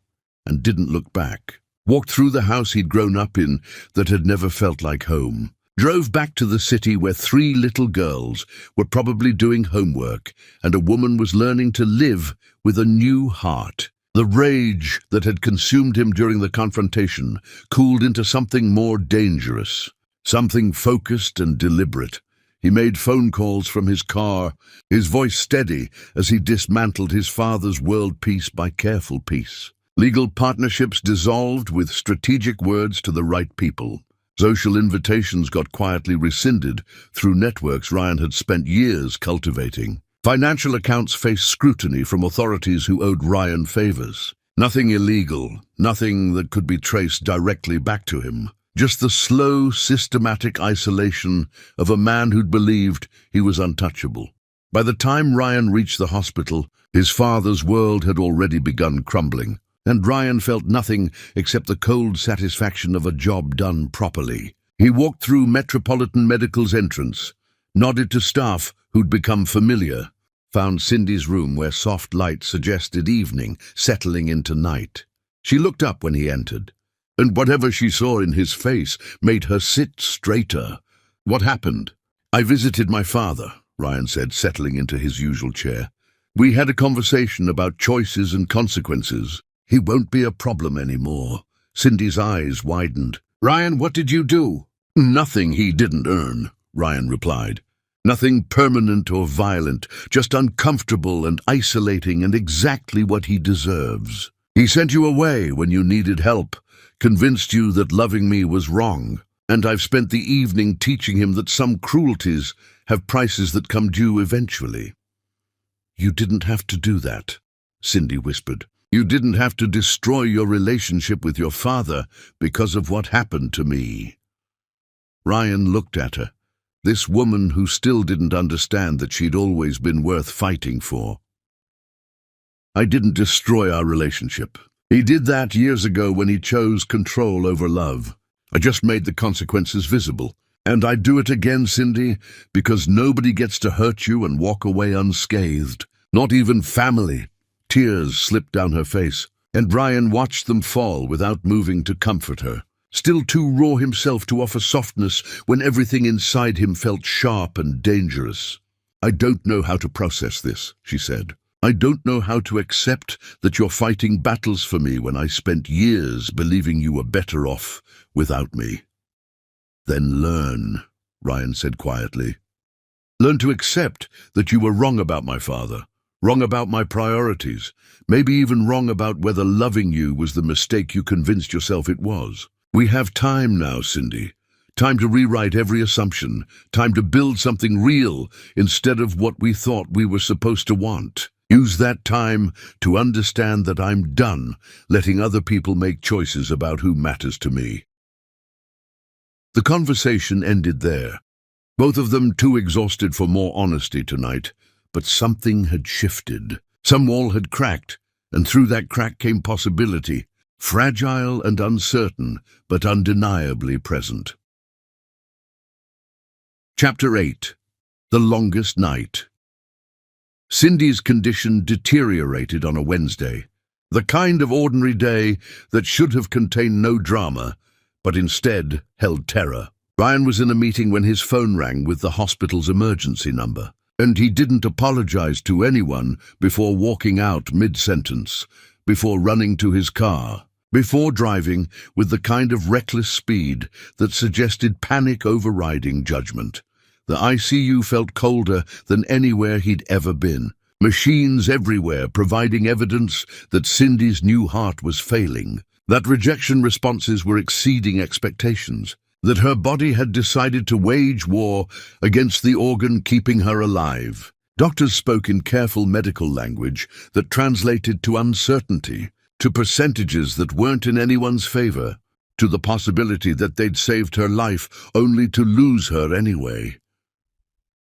and didn't look back. Walked through the house he'd grown up in that had never felt like home. Drove back to the city where 3 little girls were probably doing homework and a woman was learning to live with a new heart. The rage that had consumed him during the confrontation cooled into something more dangerous, something focused and deliberate. He made phone calls from his car, his voice steady as he dismantled his father's world piece by careful piece. Legal partnerships dissolved with strategic words to the right people. Social invitations got quietly rescinded through networks Ryan had spent years cultivating. Financial accounts faced scrutiny from authorities who owed Ryan favors. Nothing illegal, nothing that could be traced directly back to him. Just the slow, systematic isolation of a man who'd believed he was untouchable. By the time Ryan reached the hospital, his father's world had already begun crumbling, and Ryan felt nothing except the cold satisfaction of a job done properly. He walked through Metropolitan Medical's entrance, nodded to staff who'd become familiar, found Cindy's room where soft light suggested evening settling into night. She looked up when he entered, and whatever she saw in his face made her sit straighter. What happened? I visited my father, Ryan said, settling into his usual chair. "We had a conversation about choices and consequences. He won't be a problem anymore." Cindy's eyes widened. "Ryan, what did you do?" "Nothing he didn't earn," Ryan replied. "Nothing permanent or violent, just uncomfortable and isolating and exactly what he deserves. He sent you away when you needed help, convinced you that loving me was wrong, and I've spent the evening teaching him that some cruelties have prices that come due eventually." "You didn't have to do that," Cindy whispered. "You didn't have to destroy your relationship with your father because of what happened to me." Ryan looked at her, this woman who still didn't understand that she'd always been worth fighting for. "I didn't destroy our relationship. He did that years ago when he chose control over love. I just made the consequences visible. And I'd do it again, Cindy, because nobody gets to hurt you and walk away unscathed. Not even family." Tears slipped down her face, and Ryan watched them fall without moving to comfort her, still too raw himself to offer softness when everything inside him felt sharp and dangerous. "I don't know how to process this," she said. "I don't know how to accept that you're fighting battles for me when I spent years believing you were better off without me." "Then learn," Ryan said quietly. "Learn to accept that you were wrong about my father, wrong about my priorities, maybe even wrong about whether loving you was the mistake you convinced yourself it was. We have time now, Cindy. Time to rewrite every assumption, time to build something real instead of what we thought we were supposed to want. Use that time to understand that I'm done letting other people make choices about who matters to me." The conversation ended there, both of them too exhausted for more honesty tonight, but something had shifted. Some wall had cracked, and through that crack came possibility, fragile and uncertain, but undeniably present. Chapter 8. The Longest Night. Cindy's condition deteriorated on a Wednesday, the kind of ordinary day that should have contained no drama, but instead held terror. Ryan was in a meeting when his phone rang with the hospital's emergency number, and he didn't apologize to anyone before walking out mid-sentence, before running to his car, before driving with the kind of reckless speed that suggested panic overriding judgment. The ICU felt colder than anywhere he'd ever been. Machines everywhere providing evidence that Cindy's new heart was failing, that rejection responses were exceeding expectations, that her body had decided to wage war against the organ keeping her alive. Doctors spoke in careful medical language that translated to uncertainty, to percentages that weren't in anyone's favor, to the possibility that they'd saved her life only to lose her anyway.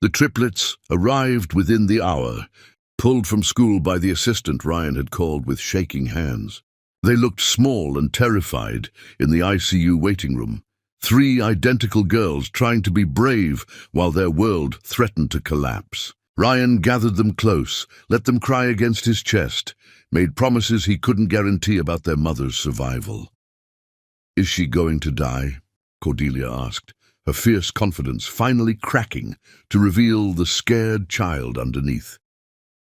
The triplets arrived within the hour, pulled from school by the assistant Ryan had called with shaking hands. They looked small and terrified in the ICU waiting room, 3 identical girls trying to be brave while their world threatened to collapse. Ryan gathered them close, let them cry against his chest, made promises he couldn't guarantee about their mother's survival. "Is she going to die?" Cordelia asked, her fierce confidence finally cracking to reveal the scared child underneath.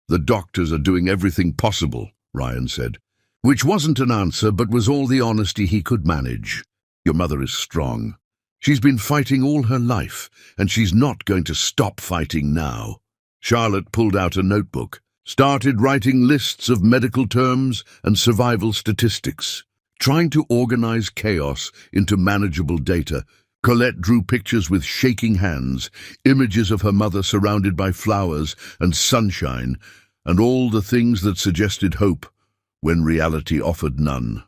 "The doctors are doing everything possible," Ryan said, which wasn't an answer but was all the honesty he could manage. "Your mother is strong. She's been fighting all her life, and she's not going to stop fighting now." Charlotte pulled out a notebook, started writing lists of medical terms and survival statistics, trying to organize chaos into manageable data. Colette drew pictures with shaking hands, images of her mother surrounded by flowers and sunshine, and all the things that suggested hope when reality offered none.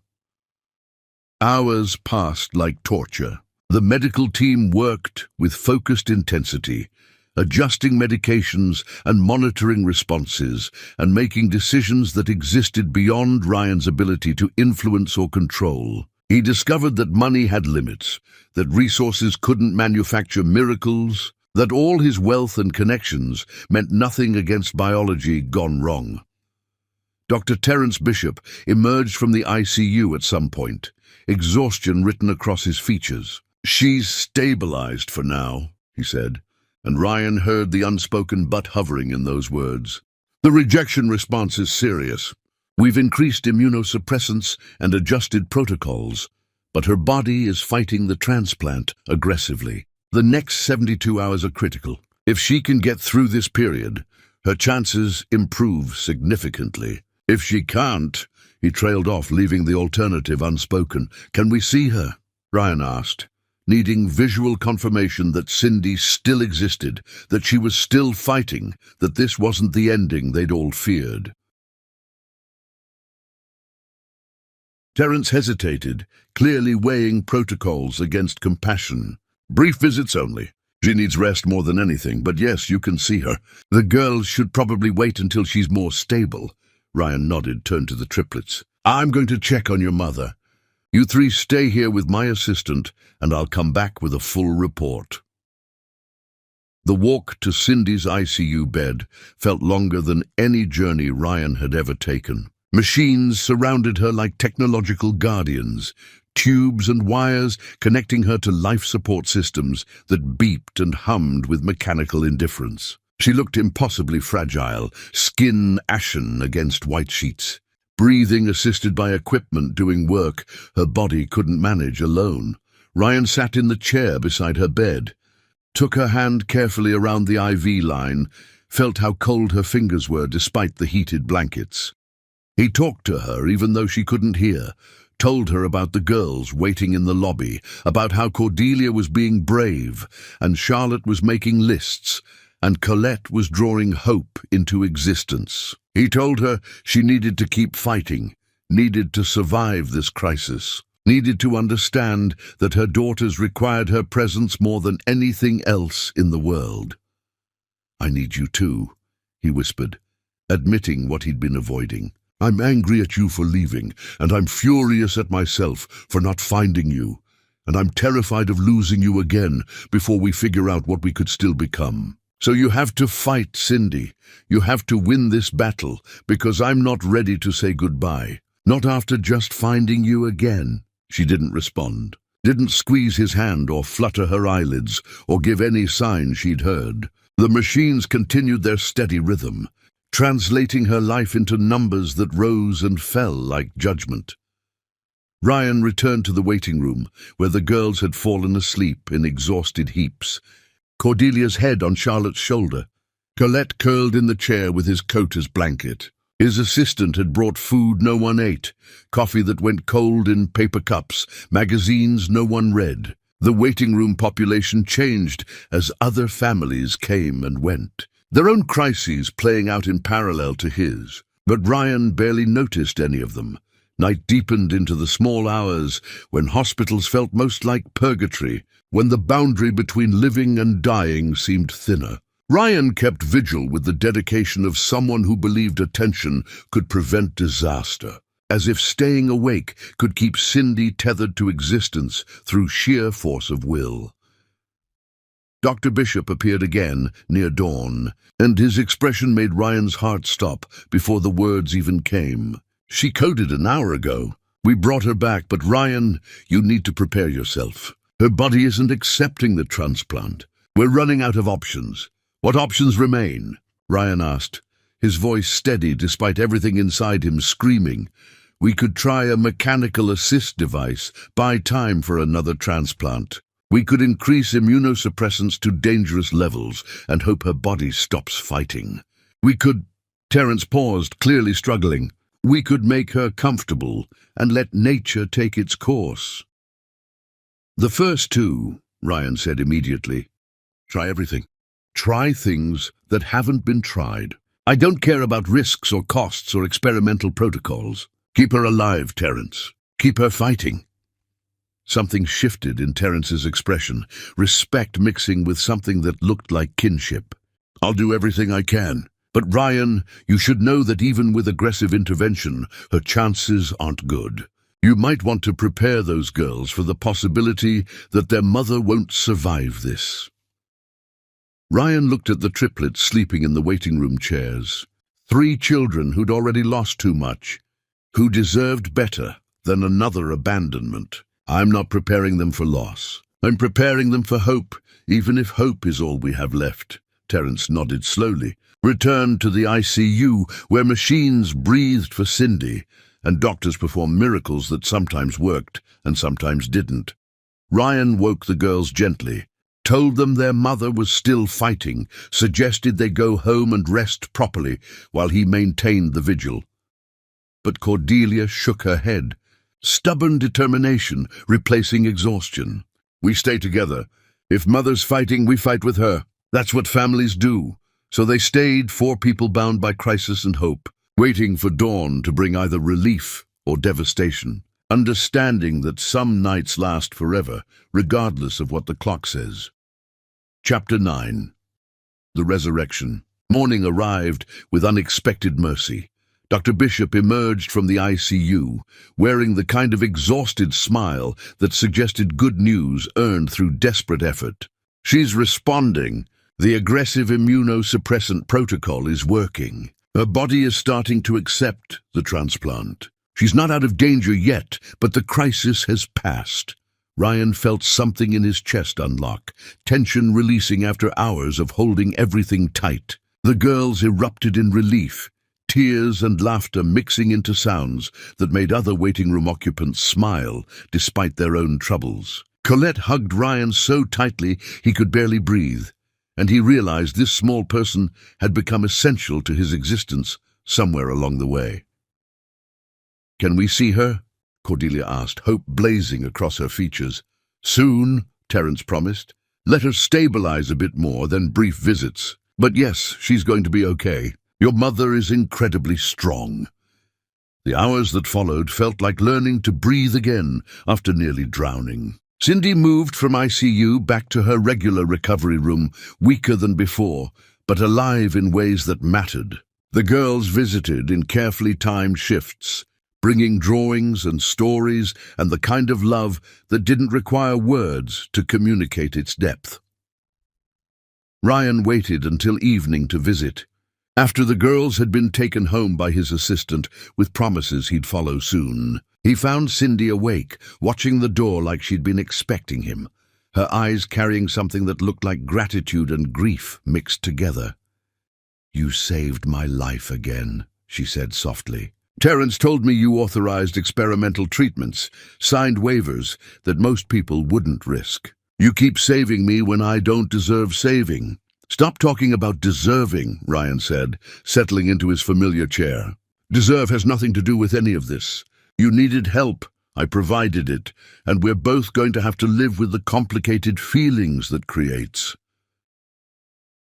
Hours passed like torture. The medical team worked with focused intensity, adjusting medications and monitoring responses, and making decisions that existed beyond Ryan's ability to influence or control. He discovered that money had limits, that resources couldn't manufacture miracles, that all his wealth and connections meant nothing against biology gone wrong. Dr. Terence Bishop emerged from the ICU at some point, exhaustion written across his features. "She's stabilized for now," he said, and Ryan heard the unspoken but hovering in those words. The rejection response is serious. We've increased immunosuppressants and adjusted protocols, but her body is fighting the transplant aggressively. The next 72 hours are critical. If she can get through this period, her chances improve significantly. If she can't, he trailed off, leaving the alternative unspoken. Can we see her? Ryan asked, needing visual confirmation that Cindy still existed, that she was still fighting, that this wasn't the ending they'd all feared. Terence hesitated, clearly weighing protocols against compassion. Brief visits only. She needs rest more than anything, but yes, you can see her. The girls should probably wait until she's more stable. Ryan nodded, turned to the triplets. I'm going to check on your mother. You three stay here with my assistant, and I'll come back with a full report. The walk to Cindy's ICU bed felt longer than any journey Ryan had ever taken. Machines surrounded her like technological guardians, tubes and wires connecting her to life support systems that beeped and hummed with mechanical indifference. She looked impossibly fragile, skin ashen against white sheets. Breathing assisted by equipment doing work her body couldn't manage alone. Ryan sat in the chair beside her bed, took her hand carefully around the IV line, felt how cold her fingers were despite the heated blankets. He talked to her even though she couldn't hear, told her about the girls waiting in the lobby, about how Cordelia was being brave, and Charlotte was making lists, and Colette was drawing hope into existence. He told her she needed to keep fighting, needed to survive this crisis, needed to understand that her daughters required her presence more than anything else in the world. I need you too, he whispered, admitting what he'd been avoiding. I'm angry at you for leaving, and I'm furious at myself for not finding you, and I'm terrified of losing you again before we figure out what we could still become. So you have to fight, Cindy. You have to win this battle, because I'm not ready to say goodbye. Not after just finding you again. She didn't respond, didn't squeeze his hand or flutter her eyelids or give any sign she'd heard. The machines continued their steady rhythm, translating her life into numbers that rose and fell like judgment. Ryan returned to the waiting room, where the girls had fallen asleep in exhausted heaps, Cordelia's head on Charlotte's shoulder, Colette curled in the chair with his coat as blanket. His assistant had brought food no one ate, coffee that went cold in paper cups, magazines no one read. The waiting room population changed as other families came and went, their own crises playing out in parallel to his. But Ryan barely noticed any of them. Night deepened into the small hours when hospitals felt most like purgatory, when the boundary between living and dying seemed thinner. Ryan kept vigil with the dedication of someone who believed attention could prevent disaster, as if staying awake could keep Cindy tethered to existence through sheer force of will. Dr. Bishop appeared again near dawn, and his expression made Ryan's heart stop before the words even came. She coded an hour ago. We brought her back, but Ryan, you need to prepare yourself. Her body isn't accepting the transplant. We're running out of options. What options remain? Ryan asked, his voice steady despite everything inside him screaming. We could try a mechanical assist device, buy time for another transplant. We could increase immunosuppressants to dangerous levels and hope her body stops fighting. We could... Terence paused, clearly struggling. We could make her comfortable and let nature take its course. The first two, Ryan said immediately. Try everything. Try things that haven't been tried. I don't care about risks or costs or experimental protocols. Keep her alive, Terence. Keep her fighting. Something shifted in Terence's expression, respect mixing with something that looked like kinship. I'll do everything I can. But Ryan, you should know that even with aggressive intervention, her chances aren't good. You might want to prepare those girls for the possibility that their mother won't survive this. Ryan looked at the triplets sleeping in the waiting room chairs. 3 children who'd already lost too much, who deserved better than another abandonment. I'm not preparing them for loss. I'm preparing them for hope, even if hope is all we have left. Terence nodded slowly, returned to the ICU, where machines breathed for Cindy, and doctors performed miracles that sometimes worked and sometimes didn't. Ryan woke the girls gently, told them their mother was still fighting, suggested they go home and rest properly while he maintained the vigil. But Cordelia shook her head. Stubborn determination replacing exhaustion. We stay together. If Mother's fighting, we fight with her. That's what families do. So they stayed, 4 people bound by crisis and hope, waiting for dawn to bring either relief or devastation, understanding that some nights last forever, regardless of what the clock says. Chapter 9. The Resurrection. Morning arrived with unexpected mercy. Dr. Bishop emerged from the ICU, wearing the kind of exhausted smile that suggested good news earned through desperate effort. She's responding. The aggressive immunosuppressant protocol is working. Her body is starting to accept the transplant. She's not out of danger yet, but the crisis has passed. Ryan felt something in his chest unlock, tension releasing after hours of holding everything tight. The girls erupted in relief, tears and laughter mixing into sounds that made other waiting room occupants smile despite their own troubles. Colette hugged Ryan so tightly he could barely breathe, and he realized this small person had become essential to his existence somewhere along the way. "Can we see her?" Cordelia asked, hope blazing across her features. "Soon," Terence promised. "Let her stabilize a bit more, then brief visits. But yes, she's going to be okay. Your mother is incredibly strong." The hours that followed felt like learning to breathe again after nearly drowning. Cindy moved from ICU back to her regular recovery room, weaker than before, but alive in ways that mattered. The girls visited in carefully timed shifts, bringing drawings and stories and the kind of love that didn't require words to communicate its depth. Ryan waited until evening to visit, after the girls had been taken home by his assistant with promises he'd follow soon. He found Cindy awake, watching the door like she'd been expecting him, her eyes carrying something that looked like gratitude and grief mixed together. "You saved my life again," she said softly. "Terence told me you authorized experimental treatments, signed waivers that most people wouldn't risk. You keep saving me when I don't deserve saving." "Stop talking about deserving," Ryan said, settling into his familiar chair. "Deserve has nothing to do with any of this. You needed help. I provided it, and we're both going to have to live with the complicated feelings that creates."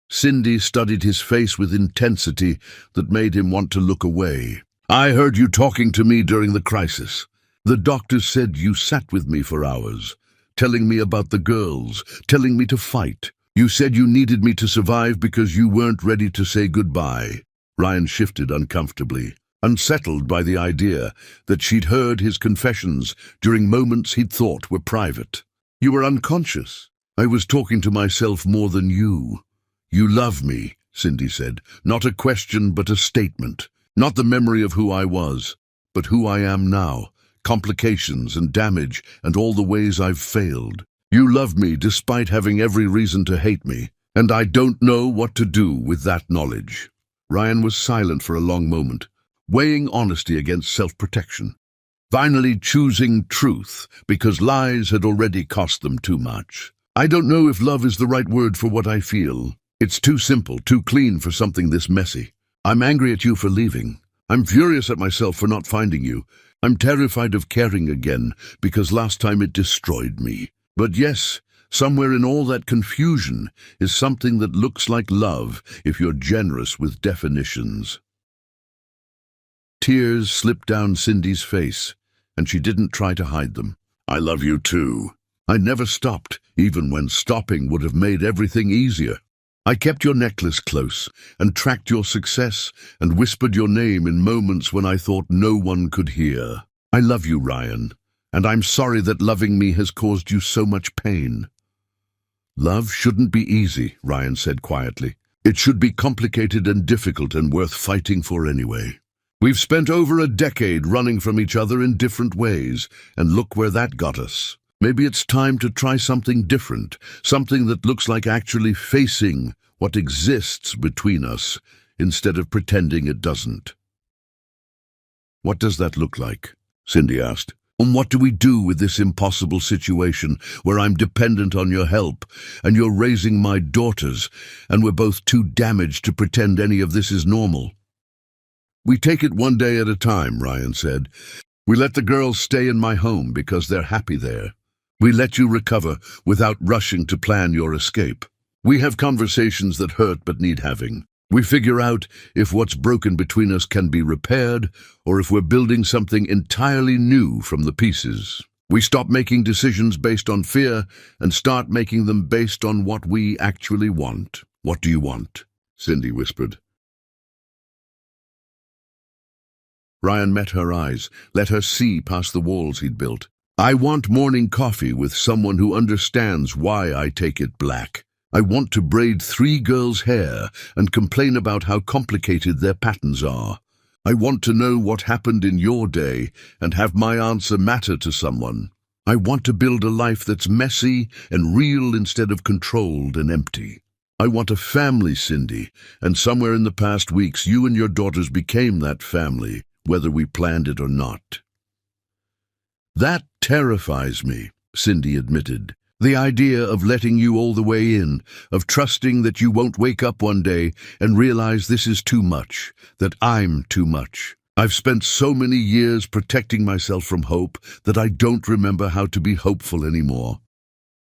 Cindy studied his face with intensity that made him want to look away. "I heard you talking to me during the crisis. The doctors said you sat with me for hours, telling me about the girls, telling me to fight. You said you needed me to survive because you weren't ready to say goodbye." Ryan shifted uncomfortably, unsettled by the idea that she'd heard his confessions during moments he'd thought were private. "You were unconscious. I was talking to myself more than you." "You love me," Cindy said. "Not a question, but a statement. Not the memory of who I was, but who I am now. Complications and damage and all the ways I've failed. You love me despite having every reason to hate me, and I don't know what to do with that knowledge." Ryan was silent for a long moment, weighing honesty against self-protection, finally choosing truth because lies had already cost them too much. "I don't know if love is the right word for what I feel. It's too simple, too clean for something this messy. I'm angry at you for leaving. I'm furious at myself for not finding you. I'm terrified of caring again because last time it destroyed me. But yes, somewhere in all that confusion is something that looks like love if you're generous with definitions." Tears slipped down Cindy's face, and she didn't try to hide them. "I love you too. I never stopped, even when stopping would have made everything easier. I kept your necklace close and tracked your success and whispered your name in moments when I thought no one could hear. I love you, Ryan, and I'm sorry that loving me has caused you so much pain." "Love shouldn't be easy," Ryan said quietly. "It should be complicated and difficult and worth fighting for anyway. We've spent over a decade running from each other in different ways, and look where that got us. Maybe it's time to try something different, something that looks like actually facing what exists between us instead of pretending it doesn't. What does that look like? Cindy asked. And what do we do with this impossible situation where I'm dependent on your help and you're raising my daughters and we're both too damaged to pretend any of this is normal? We take it one day at a time, Ryan said. We let the girls stay in my home because they're happy there. We let you recover without rushing to plan your escape. We have conversations that hurt but need having. We figure out if what's broken between us can be repaired or if we're building something entirely new from the pieces. We stop making decisions based on fear and start making them based on what we actually want. What do you want? Cindy whispered. Ryan met her eyes, let her see past the walls he'd built. I want morning coffee with someone who understands why I take it black. I want to braid 3 girls' hair and complain about how complicated their patterns are. I want to know what happened in your day and have my answer matter to someone. I want to build a life that's messy and real instead of controlled and empty. I want a family, Cindy, and somewhere in the past weeks you and your daughters became that family, whether we planned it or not. That terrifies me, Cindy admitted. The idea of letting you all the way in, of trusting that you won't wake up one day and realize this is too much, that I'm too much. I've spent so many years protecting myself from hope that I don't remember how to be hopeful anymore.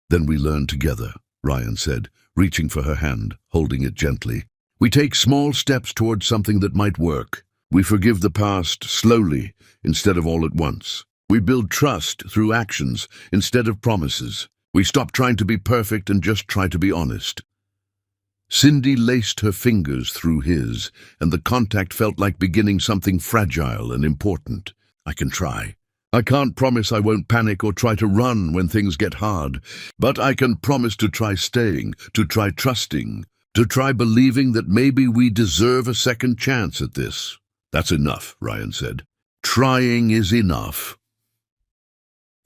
Then we learn together, Ryan said, reaching for her hand, holding it gently. We take small steps towards something that might work. We forgive the past slowly instead of all at once. We build trust through actions instead of promises. We stop trying to be perfect and just try to be honest. Cindy laced her fingers through his, and the contact felt like beginning something fragile and important. I can try. I can't promise I won't panic or try to run when things get hard, but I can promise to try staying, to try trusting, to try believing that maybe we deserve a second chance at this. That's enough, Ryan said. Trying is enough.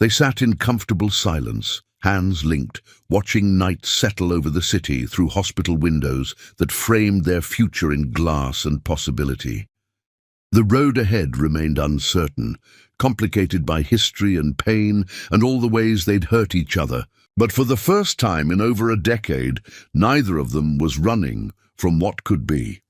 They sat in comfortable silence, hands linked, watching night settle over the city through hospital windows that framed their future in glass and possibility. The road ahead remained uncertain, complicated by history and pain and all the ways they'd hurt each other. But for the first time in over a decade, neither of them was running from what could be.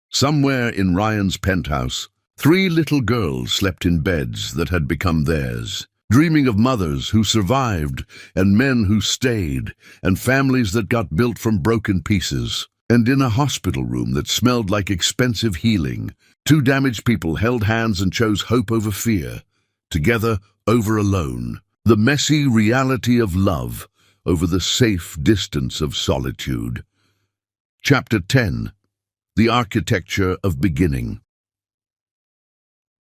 Somewhere in Ryan's penthouse, 3 little girls slept in beds that had become theirs, dreaming of mothers who survived, and men who stayed, and families that got built from broken pieces. And in a hospital room that smelled like expensive healing, 2 damaged people held hands and chose hope over fear, together over alone, the messy reality of love over the safe distance of solitude. Chapter 10. The Architecture of Beginning.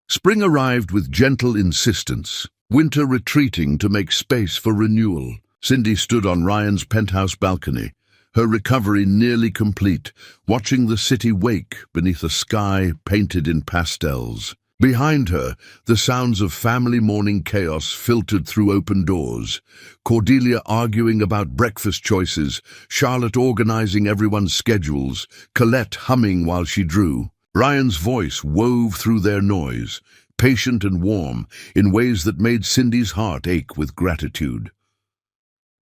Spring arrived with gentle insistence, winter retreating to make space for renewal. Cindy stood on Ryan's penthouse balcony, her recovery nearly complete, watching the city wake beneath a sky painted in pastels. Behind her, the sounds of family morning chaos filtered through open doors. Cordelia arguing about breakfast choices, Charlotte organizing everyone's schedules, Colette humming while she drew. Ryan's voice wove through their noise, patient and warm, in ways that made Cindy's heart ache with gratitude.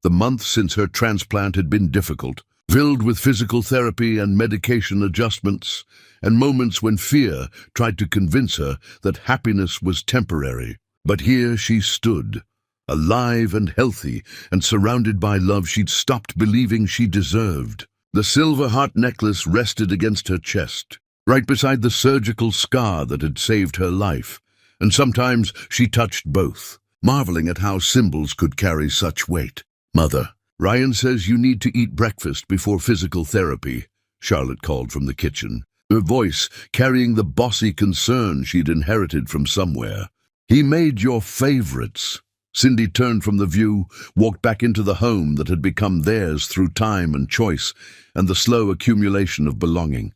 The months since her transplant had been difficult, filled with physical therapy and medication adjustments, and moments when fear tried to convince her that happiness was temporary. But here she stood, alive and healthy, and surrounded by love she'd stopped believing she deserved. The silver heart necklace rested against her chest, right beside the surgical scar that had saved her life, and sometimes she touched both, marveling at how symbols could carry such weight. "Mother, Ryan says you need to eat breakfast before physical therapy," Charlotte called from the kitchen, her voice carrying the bossy concern she'd inherited from somewhere. "He made your favorites." Cindy turned from the view, walked back into the home that had become theirs through time and choice and the slow accumulation of belonging.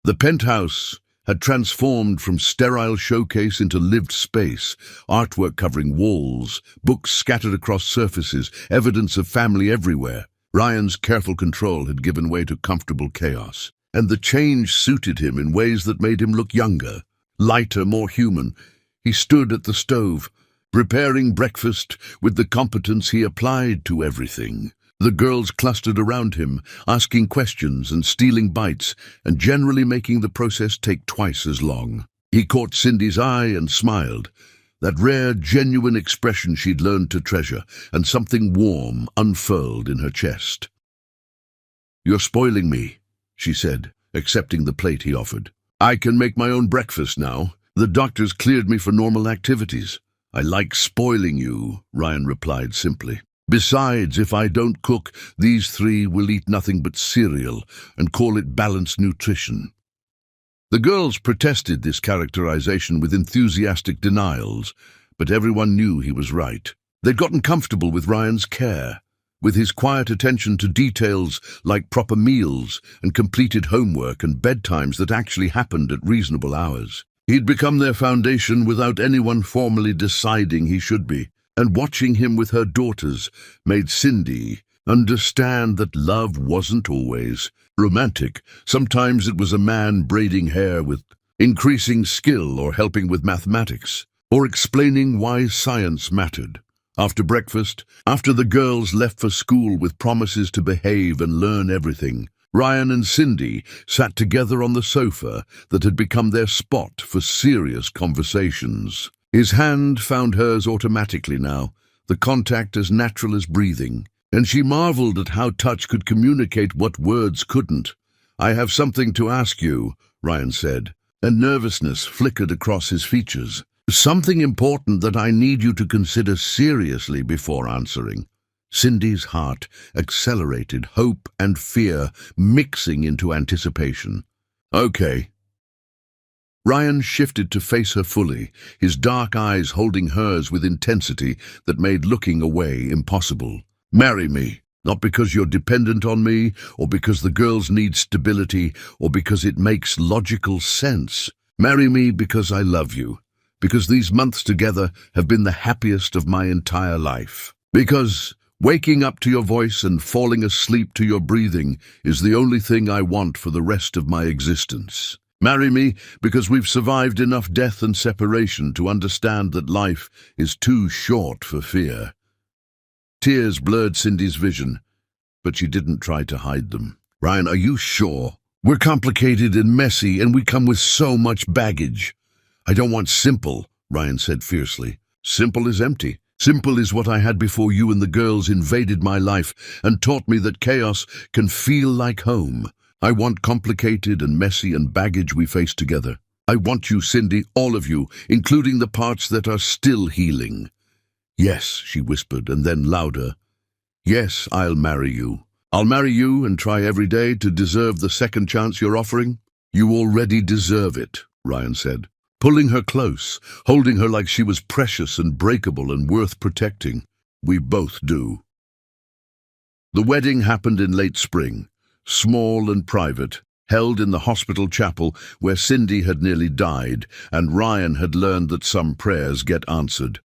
The penthouse had transformed from sterile showcase into lived space, artwork covering walls, books scattered across surfaces, evidence of family everywhere. Ryan's careful control had given way to comfortable chaos, and the change suited him in ways that made him look younger, lighter, more human. He stood at the stove, preparing breakfast with the competence he applied to everything. The girls clustered around him, asking questions and stealing bites, and generally making the process take twice as long. He caught Cindy's eye and smiled, that rare, genuine expression she'd learned to treasure, and something warm unfurled in her chest. "You're spoiling me," she said, accepting the plate he offered. "I can make my own breakfast now. The doctors cleared me for normal activities." "I like spoiling you," Ryan replied simply. "Besides, if I don't cook, these three will eat nothing but cereal and call it balanced nutrition." The girls protested this characterization with enthusiastic denials, but everyone knew he was right. They'd gotten comfortable with Ryan's care, with his quiet attention to details like proper meals and completed homework and bedtimes that actually happened at reasonable hours. He'd become their foundation without anyone formally deciding he should be. And watching him with her daughters made Cindy understand that love wasn't always romantic. Sometimes it was a man braiding hair with increasing skill, or helping with mathematics, or explaining why science mattered. After breakfast, after the girls left for school with promises to behave and learn everything, Ryan and Cindy sat together on the sofa that had become their spot for serious conversations. His hand found hers automatically now, the contact as natural as breathing, and she marveled at how touch could communicate what words couldn't. "I have something to ask you," Ryan said, and nervousness flickered across his features. "Something important that I need you to consider seriously before answering." Cindy's heart accelerated, hope and fear mixing into anticipation. "Okay." Ryan shifted to face her fully, his dark eyes holding hers with intensity that made looking away impossible. "Marry me, not because you're dependent on me, or because the girls need stability, or because it makes logical sense. Marry me because I love you, because these months together have been the happiest of my entire life. Because waking up to your voice and falling asleep to your breathing is the only thing I want for the rest of my existence. Marry me because we've survived enough death and separation to understand that life is too short for fear." Tears blurred Cindy's vision, but she didn't try to hide them. "Ryan, are you sure? We're complicated and messy, and we come with so much baggage." "I don't want simple," Ryan said fiercely. "Simple is empty. Simple is what I had before you and the girls invaded my life and taught me that chaos can feel like home. I want complicated and messy and baggage we face together. I want you, Cindy, all of you, including the parts that are still healing." "Yes," she whispered, and then louder. "Yes, I'll marry you. I'll marry you and try every day to deserve the second chance you're offering." "You already deserve it," Ryan said, pulling her close, holding her like she was precious and breakable and worth protecting. "We both do." The wedding happened in late spring, small and private, held in the hospital chapel where Cindy had nearly died and Ryan had learned that some prayers get answered.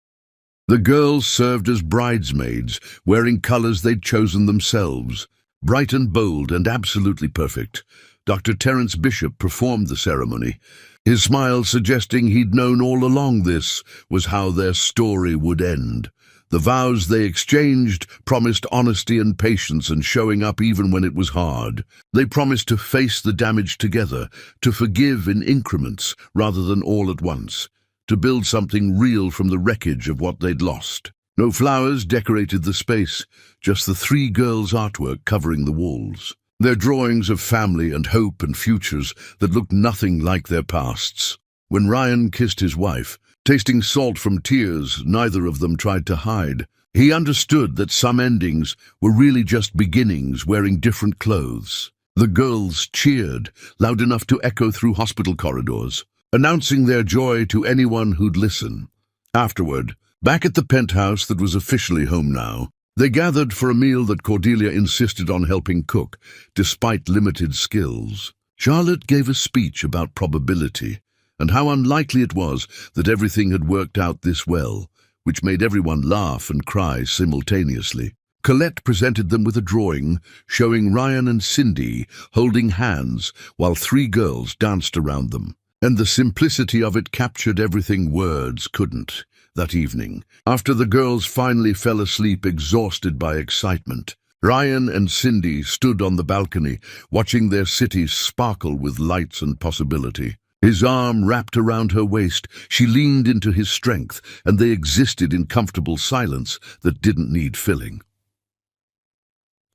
The girls served as bridesmaids, wearing colors they'd chosen themselves, bright and bold and absolutely perfect. Dr. Terence Bishop performed the ceremony, his smile suggesting he'd known all along this was how their story would end. The vows they exchanged promised honesty and patience and showing up even when it was hard. They promised to face the damage together, to forgive in increments rather than all at once, to build something real from the wreckage of what they'd lost. No flowers decorated the space, just the three girls' artwork covering the walls. Their drawings of family and hope and futures that looked nothing like their pasts. When Ryan kissed his wife, tasting salt from tears neither of them tried to hide, he understood that some endings were really just beginnings wearing different clothes. The girls cheered, loud enough to echo through hospital corridors, announcing their joy to anyone who'd listen. Afterward, back at the penthouse that was officially home now, they gathered for a meal that Cordelia insisted on helping cook, despite limited skills. Charlotte gave a speech about probability and how unlikely it was that everything had worked out this well, which made everyone laugh and cry simultaneously. Colette presented them with a drawing showing Ryan and Cindy holding hands while three girls danced around them. And the simplicity of it captured everything words couldn't. That evening, after the girls finally fell asleep exhausted by excitement, Ryan and Cindy stood on the balcony, watching their city sparkle with lights and possibility. His arm wrapped around her waist, she leaned into his strength, and they existed in comfortable silence that didn't need filling.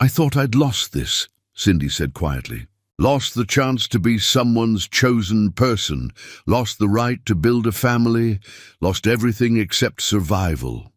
"I thought I'd lost this," Cindy said quietly. "Lost the chance to be someone's chosen person, lost the right to build a family, lost everything except survival."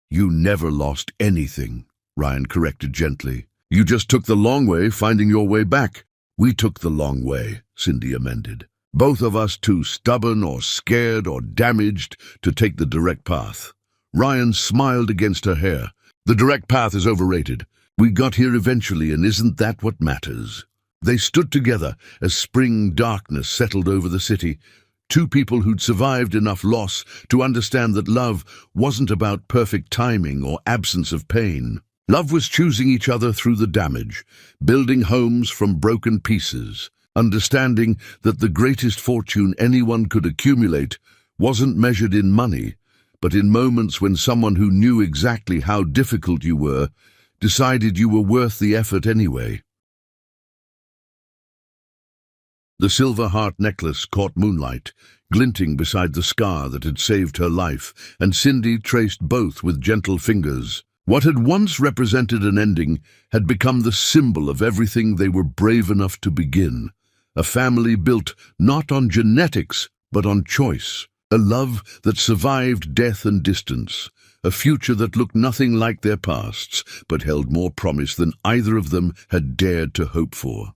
"You never lost anything," Ryan corrected gently. "You just took the long way, finding your way back." "We took the long way," Cindy amended. "Both of us too stubborn or scared or damaged to take the direct path." Ryan smiled against her hair. "The direct path is overrated. We got here eventually, and isn't that what matters?" They stood together as spring darkness settled over the city, two people who'd survived enough loss to understand that love wasn't about perfect timing or absence of pain. Love was choosing each other through the damage, building homes from broken pieces, understanding that the greatest fortune anyone could accumulate wasn't measured in money, but in moments when someone who knew exactly how difficult you were decided you were worth the effort anyway. The silver heart necklace caught moonlight, glinting beside the scar that had saved her life, and Cindy traced both with gentle fingers. What had once represented an ending had become the symbol of everything they were brave enough to begin. A family built not on genetics, but on choice. A love that survived death and distance. A future that looked nothing like their pasts, but held more promise than either of them had dared to hope for.